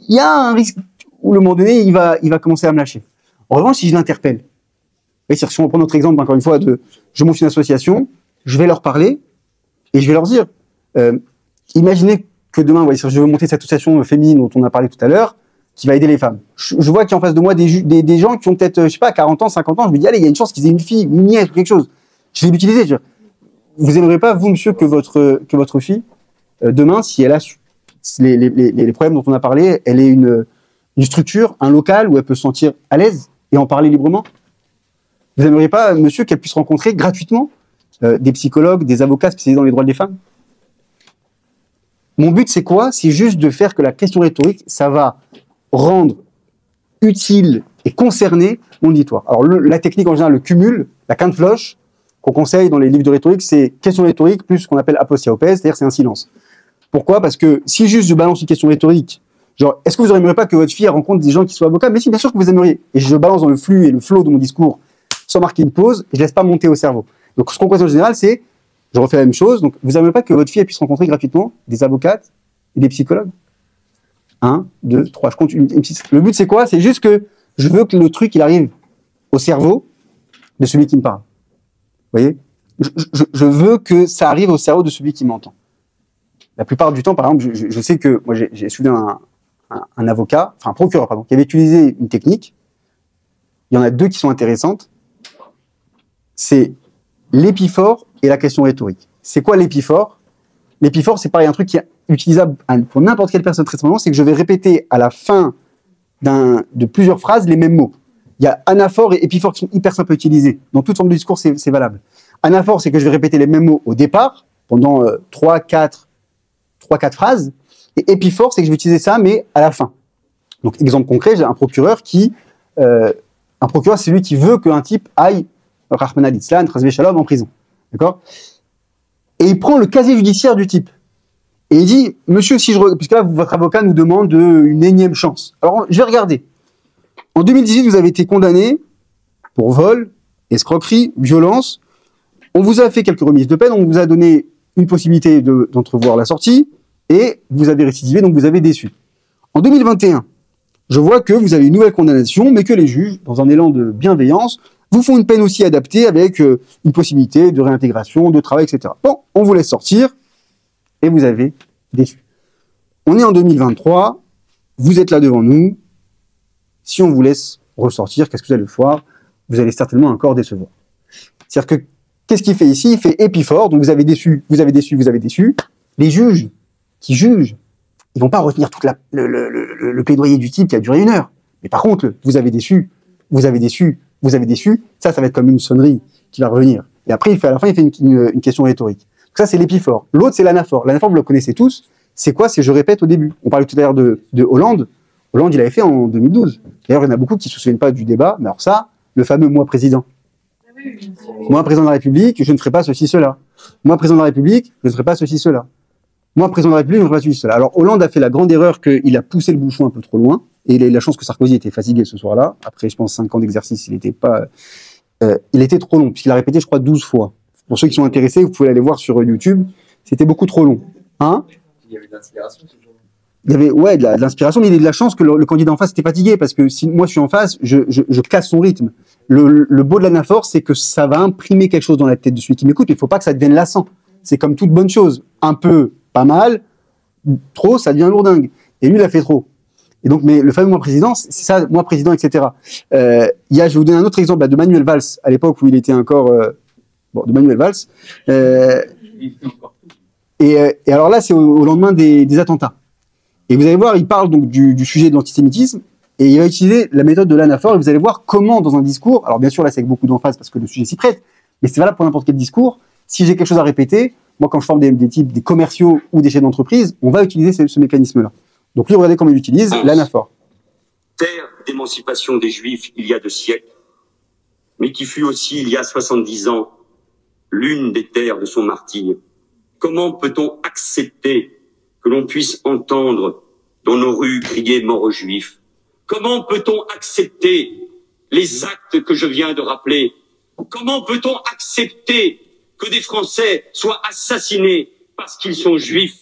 il y a un risque où, le moment donné, il va commencer à me lâcher. En revanche, si je l'interpelle, si on prend notre exemple, encore une fois, je monte une association, je vais leur parler, et je vais leur dire, imaginez que demain, je veux monter cette association féminine dont on a parlé tout à l'heure, qui va aider les femmes. Je vois qu'il y a en face de moi des gens qui ont peut-être, je sais pas, 40 ans, 50 ans, je me dis, allez, il y a une chance qu'ils aient une fille, une nièce, ou quelque chose. Je vais l'utiliser. Vous n'aimeriez pas, vous, monsieur, que votre fille, demain, si elle a les problèmes dont on a parlé, elle ait une structure, un local où elle peut se sentir à l'aise et en parler librement? Vous n'aimeriez pas, monsieur, qu'elle puisse rencontrer gratuitement des psychologues, des avocats spécialisés dans les droits des femmes? Mon but, c'est quoi? C'est juste de faire que la question rhétorique, ça va rendre utile et concerner mon auditoire. Alors, la technique, en général, le cumul, la Kantfloche, qu'on conseille dans les livres de rhétorique, c'est question rhétorique plus ce qu'on appelle apostiaopèse, c'est-à-dire c'est un silence. Pourquoi? Parce que si juste je balance une question rhétorique, genre, est-ce que vous n'aimeriez pas que votre fille rencontre des gens qui soient avocats? Mais si, bien sûr que vous aimeriez. Et je balance dans le flux et le flow de mon discours sans marquer une pause, et je laisse pas monter au cerveau. Donc, ce qu'on conseille en général, c'est, je refais la même chose, donc vous n'aimeriez pas que votre fille puisse rencontrer gratuitement des avocates et des psychologues? 1, 2, 3, je compte une petite... Le but, c'est quoi? C'est juste que je veux que le truc, il arrive au cerveau de celui qui me parle. Vous voyez? Je veux que ça arrive au cerveau de celui qui m'entend. La plupart du temps, par exemple, je sais que moi j'ai suivi un avocat, enfin un procureur, pardon, qui avait utilisé une technique. Il y en a 2 qui sont intéressantes. C'est l'épiphore et la question rhétorique. C'est quoi l'épiphore? L'épiphore, c'est pareil, un truc qui est utilisable pour n'importe quelle personne très simplement, c'est que je vais répéter à la fin de plusieurs phrases les mêmes mots. Il y a anaphore et épiphore qui sont hyper simples à utiliser. Dans toute forme de discours, c'est valable. Anaphore, c'est que je vais répéter les mêmes mots au départ, pendant 3-4 phrases. Et épiphore, c'est que je vais utiliser ça, mais à la fin. Donc, exemple concret, j'ai un procureur un procureur, c'est celui qui veut qu'un type aille, Rahman al-Islam, Shalom, en prison. D'accord? Et il prend le casier judiciaire du type. Et il dit, monsieur, puisque là, votre avocat nous demande une énième chance. Alors, je vais regarder. En 2018, vous avez été condamné pour vol, escroquerie, violence. On vous a fait quelques remises de peine, on vous a donné une possibilité d'entrevoir la sortie, et vous avez récidivé, donc vous avez déçu. En 2021, je vois que vous avez une nouvelle condamnation, mais que les juges, dans un élan de bienveillance, vous font une peine aussi adaptée avec une possibilité de réintégration, de travail, etc. Bon, on vous laisse sortir, et vous avez déçu. On est en 2023, vous êtes là devant nous. Si on vous laisse ressortir, qu'est-ce que vous allez voir? Vous allez certainement encore décevoir. C'est-à-dire que, qu'est-ce qu'il fait ici? Il fait épiphore, donc vous avez déçu, vous avez déçu, vous avez déçu. Les juges qui jugent, ils vont pas retenir tout le plaidoyer du type qui a duré 1 heure. Mais par contre, vous avez déçu, vous avez déçu, vous avez déçu, ça va être comme une sonnerie qui va revenir. Et après, à la fin, il fait une question rhétorique. Donc ça, c'est l'épiphore. L'autre, c'est l'anaphore. L'anaphore, vous le connaissez tous. C'est quoi? C'est je répète au début. On parlait tout à l'heure de Hollande. Hollande, il avait fait en 2012. D'ailleurs, il y en a beaucoup qui ne se souviennent pas du débat. Mais alors ça, le fameux « moi président ». Moi, président de la République, je ne ferai pas ceci, cela. Moi, président de la République, je ne ferai pas ceci, cela. Moi, président de la République, je ne ferai pas ceci, cela. Alors, Hollande a fait la grande erreur qu'il a poussé le bouchon un peu trop loin, et il a eu la chance que Sarkozy était fatigué ce soir-là. Après, je pense, 5 ans d'exercice, il était trop long, puisqu'il a répété, je crois, 12 fois. Pour ceux qui sont intéressés, vous pouvez aller voir sur YouTube. C'était beaucoup trop long. Hein? Il y avait de l'inspiration ce jour-là. Il y avait, ouais, de l'inspiration, mais il a eu de la chance que le candidat en face était fatigué, parce que si moi je suis en face, je casse son rythme. Le beau de l'anaphore, c'est que ça va imprimer quelque chose dans la tête de celui qui m'écoute, mais il faut pas que ça devienne lassant. C'est comme toute bonne chose. Un peu, pas mal, trop, ça devient lourdingue. Et lui, il a fait trop. Et donc, mais le fameux moi président, c'est ça, moi président, etc. Je vais vous donner un autre exemple, de Manuel Valls, à l'époque où il était encore, de Manuel Valls. Et alors là, c'est au lendemain des attentats. Et vous allez voir, il parle donc du sujet de l'antisémitisme, et il va utiliser la méthode de l'anaphore, et vous allez voir comment, dans un discours, alors bien sûr, là, c'est avec beaucoup d'emphase parce que le sujet s'y prête, mais c'est valable pour n'importe quel discours. Si j'ai quelque chose à répéter, moi, quand je forme des commerciaux ou des chefs d'entreprise, on va utiliser ce mécanisme-là. Donc, lui, regardez comment il utilise l'anaphore. Terre d'émancipation des Juifs il y a 2 siècles, mais qui fut aussi, il y a 70 ans, l'une des terres de son martyre. Comment peut-on accepter que l'on puisse entendre dans nos rues crier mort aux Juifs? Comment peut-on accepter les actes que je viens de rappeler? Comment peut-on accepter que des Français soient assassinés parce qu'ils sont juifs?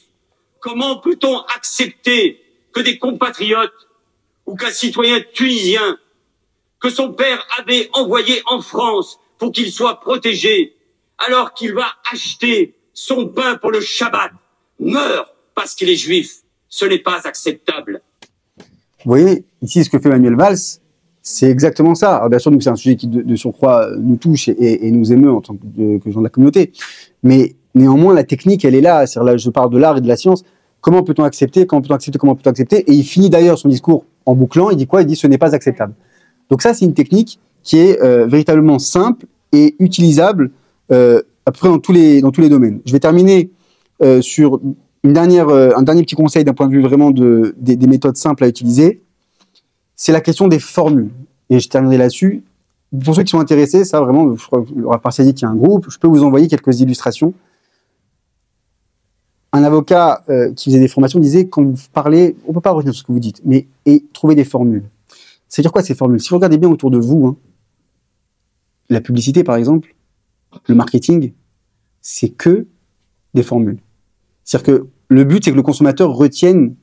Comment peut-on accepter que des compatriotes ou qu'un citoyen tunisien que son père avait envoyé en France pour qu'il soit protégé, alors qu'il va acheter son pain pour le Shabbat, meurt parce qu'il est juif? Ce n'est pas acceptable. Vous voyez, ici, ce que fait Manuel Valls, c'est exactement ça. Alors, bien sûr, nous, c'est un sujet qui, de surcroît, nous touche et nous émeut en tant que gens de la communauté. Mais néanmoins, la technique, elle est là. C'est-à-dire, là, je parle de l'art et de la science. Comment peut-on accepter? Comment peut-on accepter? Comment peut-on accepter? Et il finit d'ailleurs son discours en bouclant. Il dit quoi? Il dit ce n'est pas acceptable. Donc ça, c'est une technique qui est véritablement simple et utilisable après dans tous les domaines. Je vais terminer sur un dernier petit conseil d'un point de vue vraiment des méthodes simples à utiliser. C'est la question des formules. Et je terminerai là-dessus. Pour ceux qui sont intéressés, ça vraiment, je crois qu'on va partir qu'il y a un groupe, je peux vous envoyer quelques illustrations. Un avocat qui faisait des formations disait, quand vous parlez, on ne peut pas retenir ce que vous dites, mais trouver des formules. C'est-à-dire quoi ces formules? Si vous regardez bien autour de vous, hein, la publicité par exemple, le marketing, c'est que des formules. C'est-à-dire que le but, c'est que le consommateur retienne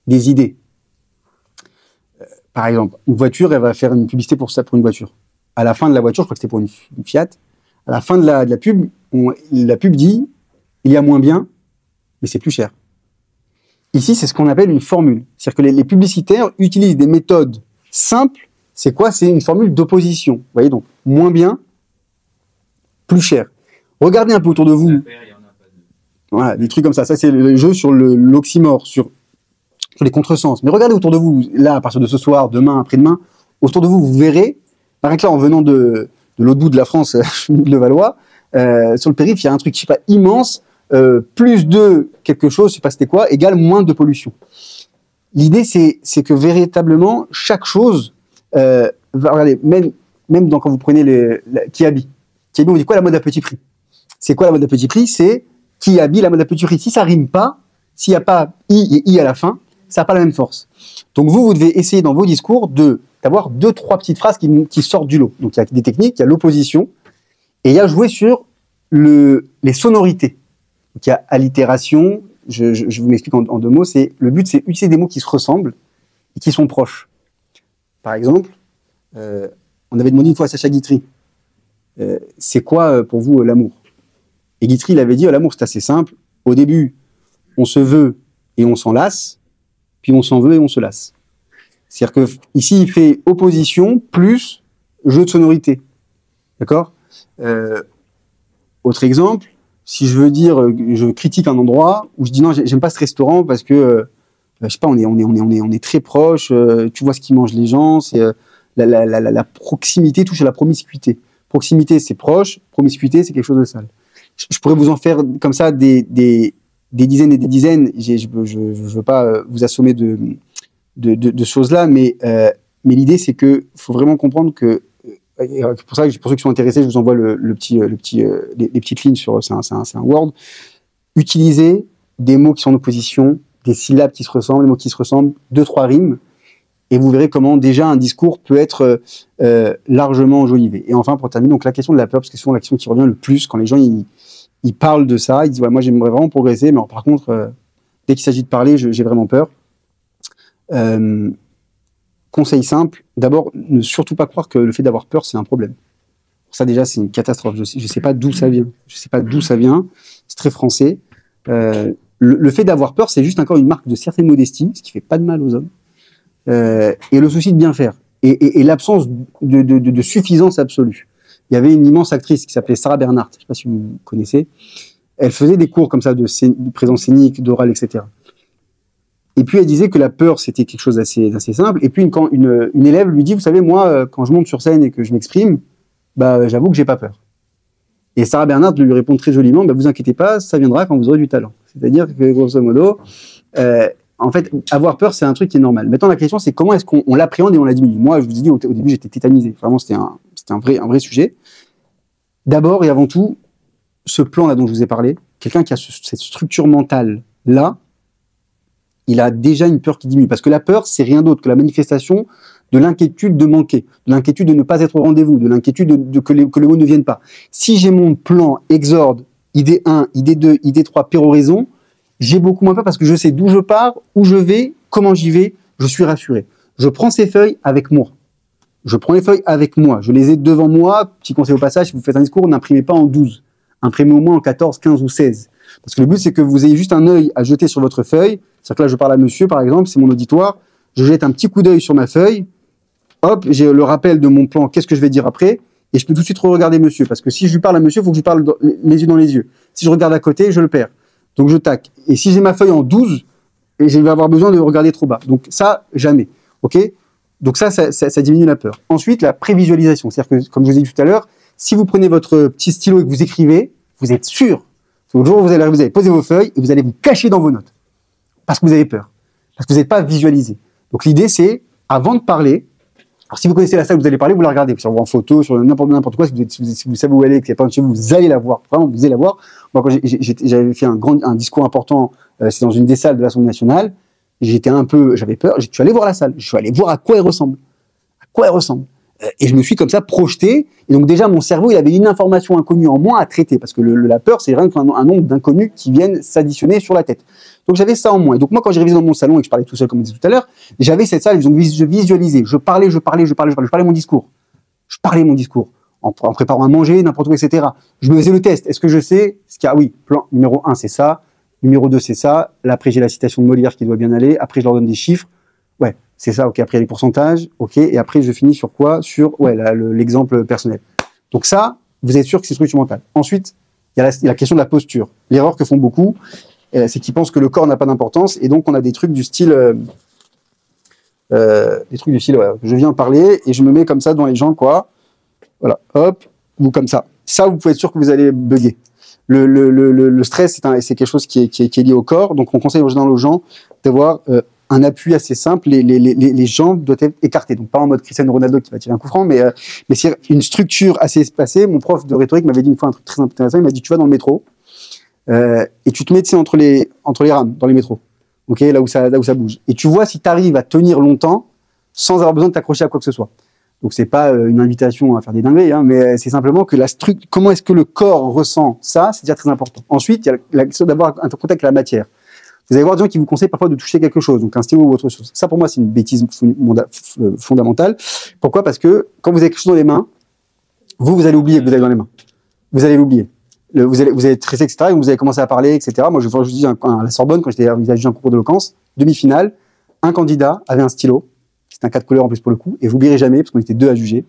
des idées. Par exemple, une voiture, elle va faire une publicité pour une voiture. À la fin de la voiture, je crois que c'était pour une Fiat, à la fin de la pub, la pub dit, il y a moins bien, mais c'est plus cher. Ici, c'est ce qu'on appelle une formule. C'est-à-dire que les publicitaires utilisent des méthodes simples. C'est quoi? C'est une formule d'opposition. Vous voyez, donc, moins bien, plus cher. Regardez un peu autour de vous. Voilà, des trucs comme ça. Ça, c'est le jeu sur l'oxymore, sur les contresens. Mais regardez autour de vous, là, à partir de ce soir, demain, après-demain, autour de vous, vous verrez, par exemple, là, en venant de l'autre bout de la France, de Valois, sur le périph', il y a un truc, je sais pas, immense, plus de quelque chose, je sais pas c'était quoi, égale moins de pollution. L'idée, c'est que véritablement, chaque chose, regardez, même quand vous prenez Kiabi, on dit quoi la mode à petit prix? C'est quoi la mode à petit prix? C'est Kiabi, la mode à petit prix. Si ça rime pas, s'il n'y a pas I et I à la fin, ça n'a pas la même force. Donc vous devez essayer dans vos discours d'avoir 2-3 petites phrases qui sortent du lot. Donc il y a des techniques, il y a l'opposition, et il y a jouer sur les sonorités. Donc il y a allitération, je vous m'explique en 2 mots, le but c'est utiliser des mots qui se ressemblent et qui sont proches. Par exemple, on avait demandé une fois à Sacha Guitry, c'est quoi pour vous l'amour? Et Guitry, il avait dit, l'amour c'est assez simple, au début on se veut et on s'en lasse, puis on s'en veut et on se lasse. C'est-à-dire que ici il fait opposition plus jeu de sonorité. D'accord? Autre exemple, si je veux dire, je critique un endroit où je dis non, j'aime pas ce restaurant parce que je sais pas, on est très proche, tu vois ce qu'ils mangent les gens, c'est la proximité touche à la promiscuité. Proximité c'est proche, promiscuité c'est quelque chose de sale. Je pourrais vous en faire comme ça des dizaines et des dizaines. Je veux pas vous assommer de choses là, mais l'idée c'est que faut vraiment comprendre que pour ça, pour ceux qui sont intéressés, je vous envoie les petites lignes sur, c'est un Word. Utilisez des mots qui sont en opposition, des syllabes qui se ressemblent, des mots qui se ressemblent, 2-3 rimes, et vous verrez comment déjà un discours peut être largement enjolivé. Et enfin, pour terminer, donc la question de la peur, parce que c'est souvent la question qui revient le plus quand les gens ils parlent de ça, ils disent ouais, moi j'aimerais vraiment progresser, mais alors, par contre, dès qu'il s'agit de parler, j'ai vraiment peur. Conseil simple, d'abord, ne surtout pas croire que le fait d'avoir peur, c'est un problème. Ça déjà, c'est une catastrophe. Je sais pas d'où ça vient. Je sais pas d'où ça vient. C'est très français. Le fait d'avoir peur, c'est juste encore une marque de certaine modestie, ce qui fait pas de mal aux hommes. Et le souci de bien faire. Et l'absence de suffisance absolue. Il y avait une immense actrice qui s'appelait Sarah Bernhardt, je ne sais pas si vous connaissez. Elle faisait des cours comme ça de présence scénique, d'oral, etc. Et puis elle disait que la peur, c'était quelque chose d'assez simple. Et puis quand une élève lui dit, vous savez, moi, quand je monte sur scène et que je m'exprime, bah, j'avoue que j'ai pas peur. Et Sarah Bernhardt lui répond très joliment, bah, vous inquiétez pas, ça viendra quand vous aurez du talent. C'est-à-dire que, grosso modo, en fait, avoir peur, c'est un truc qui est normal. Maintenant, la question, c'est comment est-ce qu'on l'appréhende et on la diminue. Moi, je vous ai dit, au début, j'étais tétanisé. Vraiment, c'était un vrai sujet. D'abord et avant tout, ce plan-là dont je vous ai parlé, quelqu'un qui a cette structure mentale-là, il a déjà une peur qui diminue. Parce que la peur, c'est rien d'autre que la manifestation de l'inquiétude de manquer, de l'inquiétude de ne pas être au rendez-vous, de l'inquiétude que le mot ne vienne pas. Si j'ai mon plan, exorde, idée 1, idée 2, idée 3, péroraison, j'ai beaucoup moins peur parce que je sais d'où je pars, où je vais, comment j'y vais, je suis rassuré. Je prends ces feuilles avec moi. Je prends les feuilles avec moi. Je les ai devant moi. Petit conseil au passage, si vous faites un discours, n'imprimez pas en 12. Imprimez au moins en 14, 15 ou 16. Parce que le but, c'est que vous ayez juste un œil à jeter sur votre feuille. C'est-à-dire que là, je parle à monsieur, par exemple, c'est mon auditoire. Je jette un petit coup d'œil sur ma feuille. Hop, j'ai le rappel de mon plan, qu'est-ce que je vais dire après, et je peux tout de suite re-regarder monsieur. Parce que si je lui parle à monsieur, il faut que je lui parle les yeux dans les yeux. Si je regarde à côté, je le perds. Donc je tac. Et si j'ai ma feuille en 12, et je vais avoir besoin de regarder trop bas. Donc ça, jamais. Ok ? Donc ça diminue la peur. Ensuite, la prévisualisation. C'est-à-dire que, comme je vous ai dit tout à l'heure, si vous prenez votre petit stylo et que vous écrivez, vous êtes sûr. Le jour où vous allez poser vos feuilles et vous allez vous cacher dans vos notes. Parce que vous avez peur. Parce que vous n'êtes pas visualisé. Donc l'idée, c'est, avant de parler, alors si vous connaissez la salle où vous allez parler, vous la regardez. Sur en photo, sur n'importe quoi, si vous savez où elle est, qu'il n'y a pas de chez vous, vous allez la voir. Vraiment, vous allez la voir. Moi, quand j'avais fait un discours important, c'est dans une des salles de l'Assemblée nationale, j'avais peur, je suis allé voir la salle. Je suis allé voir à quoi elle ressemble. À quoi elle ressemble. Et je me suis comme ça projeté. Et donc déjà, mon cerveau, il avait une information inconnue en moins à traiter. Parce que la peur, c'est rien qu'un nombre d'inconnus qui viennent s'additionner sur la tête. Donc j'avais ça en moins. Et donc moi, quand j'ai révisé dans mon salon et que je parlais tout seul, comme je disais tout à l'heure, j'avais cette salle, donc je visualisais. Je parlais mon discours. Je parlais mon discours. En préparant à manger, n'importe où, etc. Je me faisais le test. Est-ce que je sais ce qu'il y a? Oui, plan numéro 1, c'est ça. Numéro 2, c'est ça. Là, après, j'ai la citation de Molière qui doit bien aller. Après, je leur donne des chiffres. Ouais, c'est ça. OK, après, il y a les pourcentages. OK, et après, je finis sur quoi? Sur l'exemple personnel. Donc ça, vous êtes sûr que c'est structure mentale. Ensuite, il y a la question de la posture. L'erreur que font beaucoup, c'est qu'ils pensent que le corps n'a pas d'importance. Et donc, on a des trucs du style... je viens parler et je me mets comme ça dans les gens, quoi. Voilà, hop, ou comme ça. Ça, vous pouvez être sûr que vous allez bugger. Le stress, c'est quelque chose qui est lié au corps. Donc, on conseille aux gens d'avoir un appui assez simple. Les jambes doivent être écartées. Donc, pas en mode Cristiano Ronaldo qui va tirer un coup franc, mais c'est une structure assez espacée. Mon prof de rhétorique m'avait dit une fois un truc très intéressant. Il m'a dit, tu vas dans le métro et tu te mets entre les rames dans les métros. Ok, là où ça bouge. Et tu vois si tu arrives à tenir longtemps sans avoir besoin de t'accrocher à quoi que ce soit. Donc c'est pas une invitation à faire des dingueries, hein, mais c'est simplement que comment est-ce que le corps ressent ça, c'est déjà très important. Ensuite, il y a la question d'avoir un contact avec la matière. Vous allez voir des gens qui vous conseillent parfois de toucher quelque chose, donc un stylo ou autre chose. Ça pour moi c'est une bêtise fondamentale. Pourquoi? Parce que quand vous avez quelque chose dans les mains, vous allez oublier que vous avez dans les mains. Vous allez l'oublier. Vous allez être stressé, etc. Et vous allez commencer à parler, etc. Moi je dis à la Sorbonne quand j'étais à un concours d'éloquence, demi-finale, un candidat avait un stylo. C'était un 4 couleurs en plus pour le coup, et je n'oublierai jamais, parce qu'on était 2 à juger.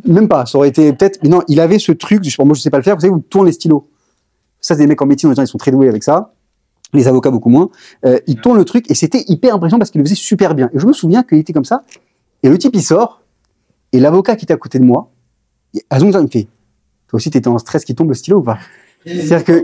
Même pas, ça aurait été peut-être... Mais non, il avait ce truc, moi je sais pas le faire, vous savez, où il tourne les stylos. Ça, c'est des mecs en médecine, ils sont très doués avec ça. Les avocats, beaucoup moins. Il tourne le truc, et c'était hyper impressionnant parce qu'il le faisait super bien. Et je me souviens qu'il était comme ça, et le type, il sort, et l'avocat qui était à côté de moi, à son temps, il me fait, toi aussi, t'étais en stress qui tombe le stylo ou pas? C'est-à-dire que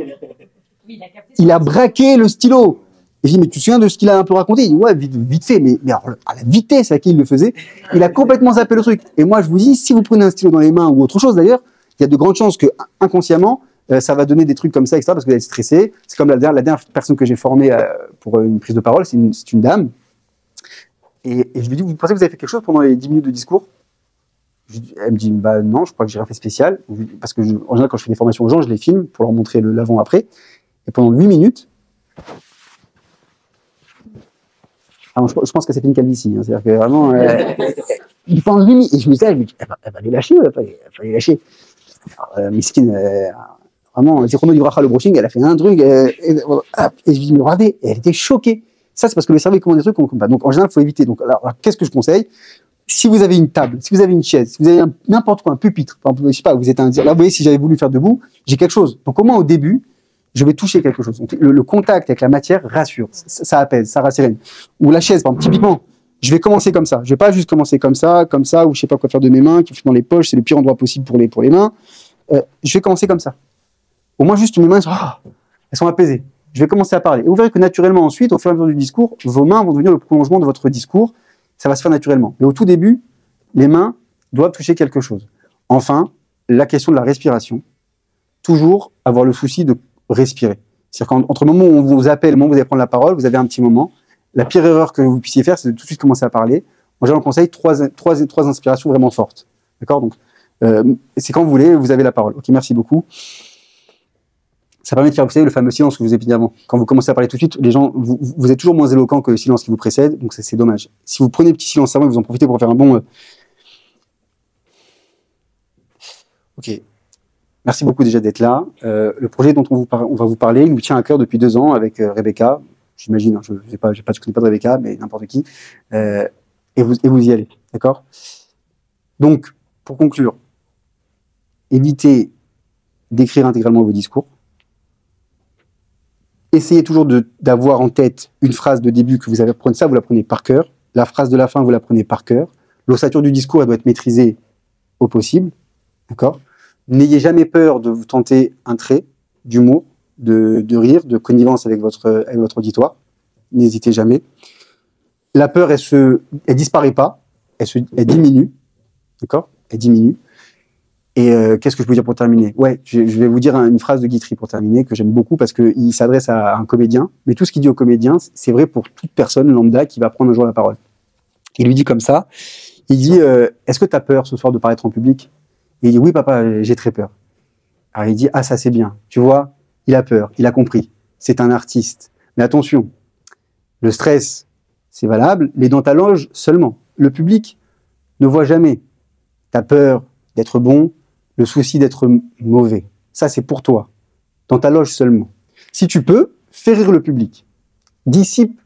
il a braqué le stylo. Et je dis, mais tu te souviens de ce qu'il a un peu raconté? Il dit, ouais, vite fait, mais alors, à la vitesse à laquelle il le faisait, il a complètement zappé le truc. Et moi, je vous dis, si vous prenez un stylo dans les mains ou autre chose d'ailleurs, il y a de grandes chances que, inconsciemment, ça va donner des trucs comme ça, etc., parce que vous êtes stressé. C'est comme la dernière personne que j'ai formée pour une prise de parole, c'est une dame. Et je lui dis, vous pensez que vous avez fait quelque chose pendant les 10 minutes de discours? Elle me dit, bah non, je crois que j'ai rien fait spécial. Parce que, en général, quand je fais des formations aux gens, je les filme pour leur montrer l'avant-après. Et pendant 8 minutes, alors, je pense que c'est fait une calvitie. Hein, c'est-à-dire que vraiment, il pense 8 minutes. Et je me disais, elle va les lâcher, elle va les lâcher. Miskine, vraiment, Zichrono Livracha, le brushing, elle a fait un truc, et je lui dis, mais regardez, et elle était choquée. Ça, c'est parce que le cerveau, il commande des trucs qu'on ne comprend pas. Donc, en général, il faut éviter. Donc, alors qu'est-ce que je conseille? Si vous avez une table, si vous avez une chaise, si vous avez n'importe quoi, un pupitre, par exemple, je sais pas, vous êtes là, vous voyez, si j'avais voulu faire debout, j'ai quelque chose. Donc, au moins, au début, je vais toucher quelque chose. Donc, le contact avec la matière rassure, ça apaise, ça rassérène. Ou la chaise, par exemple, typiquement, je vais commencer comme ça. Je vais pas juste commencer comme ça, ou je sais pas quoi faire de mes mains, qui font dans les poches, c'est le pire endroit possible pour les mains. Je vais commencer comme ça. Au moins, juste mes mains, elles sont apaisées. Je vais commencer à parler. Et vous verrez que naturellement, ensuite, au fur et à mesure du discours, vos mains vont devenir le prolongement de votre discours. Ça va se faire naturellement. Mais au tout début, les mains doivent toucher quelque chose. Enfin, la question de la respiration. Toujours avoir le souci de respirer. C'est-à-dire qu'entre le moment où on vous appelle, le moment où vous allez prendre la parole, vous avez un petit moment. La pire erreur que vous puissiez faire, c'est de tout de suite commencer à parler. Moi, j'ai un conseil, trois inspirations vraiment fortes. D'accord? Donc, c'est quand vous voulez, vous avez la parole. Ok, merci beaucoup. Ça permet de faire, vous savez, le fameux silence que je vous ai dit avant. Quand vous commencez à parler tout de suite, les gens, vous êtes toujours moins éloquent que le silence qui vous précède, donc c'est dommage. Si vous prenez un petit silence avant et vous en profitez pour faire un bon... Ok. Merci beaucoup déjà d'être là. Le projet dont on va vous parler, il nous tient à cœur depuis 2 ans avec Rebecca. J'imagine, hein, je connais pas de Rebecca, mais n'importe qui. Et vous y allez, d'accord? Donc, pour conclure, évitez d'écrire intégralement vos discours. Essayez toujours d'avoir en tête une phrase de début que vous apprenez ça, vous la prenez par cœur. La phrase de la fin, vous la prenez par cœur. L'ossature du discours, elle doit être maîtrisée au possible. D'accord? N'ayez jamais peur de vous tenter un trait d'humour, de rire, de connivence avec votre auditoire. N'hésitez jamais. La peur, elle disparaît pas, elle diminue. D'accord? Elle diminue. Et qu'est-ce que je peux dire pour terminer? Ouais, je vais vous dire une phrase de Guitry pour terminer, que j'aime beaucoup parce qu'il s'adresse à un comédien. Mais tout ce qu'il dit au comédien, c'est vrai pour toute personne lambda qui va prendre un jour la parole. Il lui dit comme ça, il dit est-ce que tu as peur ce soir de paraître en public? Et il dit oui papa, j'ai très peur. Alors il dit ah ça c'est bien, tu vois, il a peur, il a compris, c'est un artiste. Mais attention, le stress c'est valable, mais dans ta loge seulement. Le public ne voit jamais ta peur d'être bon, le souci d'être mauvais. Ça, c'est pour toi, dans ta loge seulement. Si tu peux, fais rire le public. Dissipe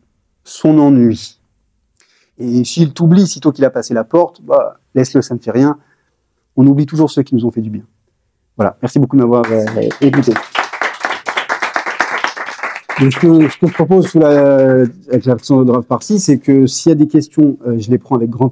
son ennui. Et s'il t'oublie, sitôt qu'il a passé la porte, bah, laisse-le, ça ne fait rien. On oublie toujours ceux qui nous ont fait du bien. Voilà, merci beaucoup de m'avoir écouté. Donc, ce que je propose avec la version de Rav Parsi, c'est que s'il y a des questions, je les prends avec grand plaisir.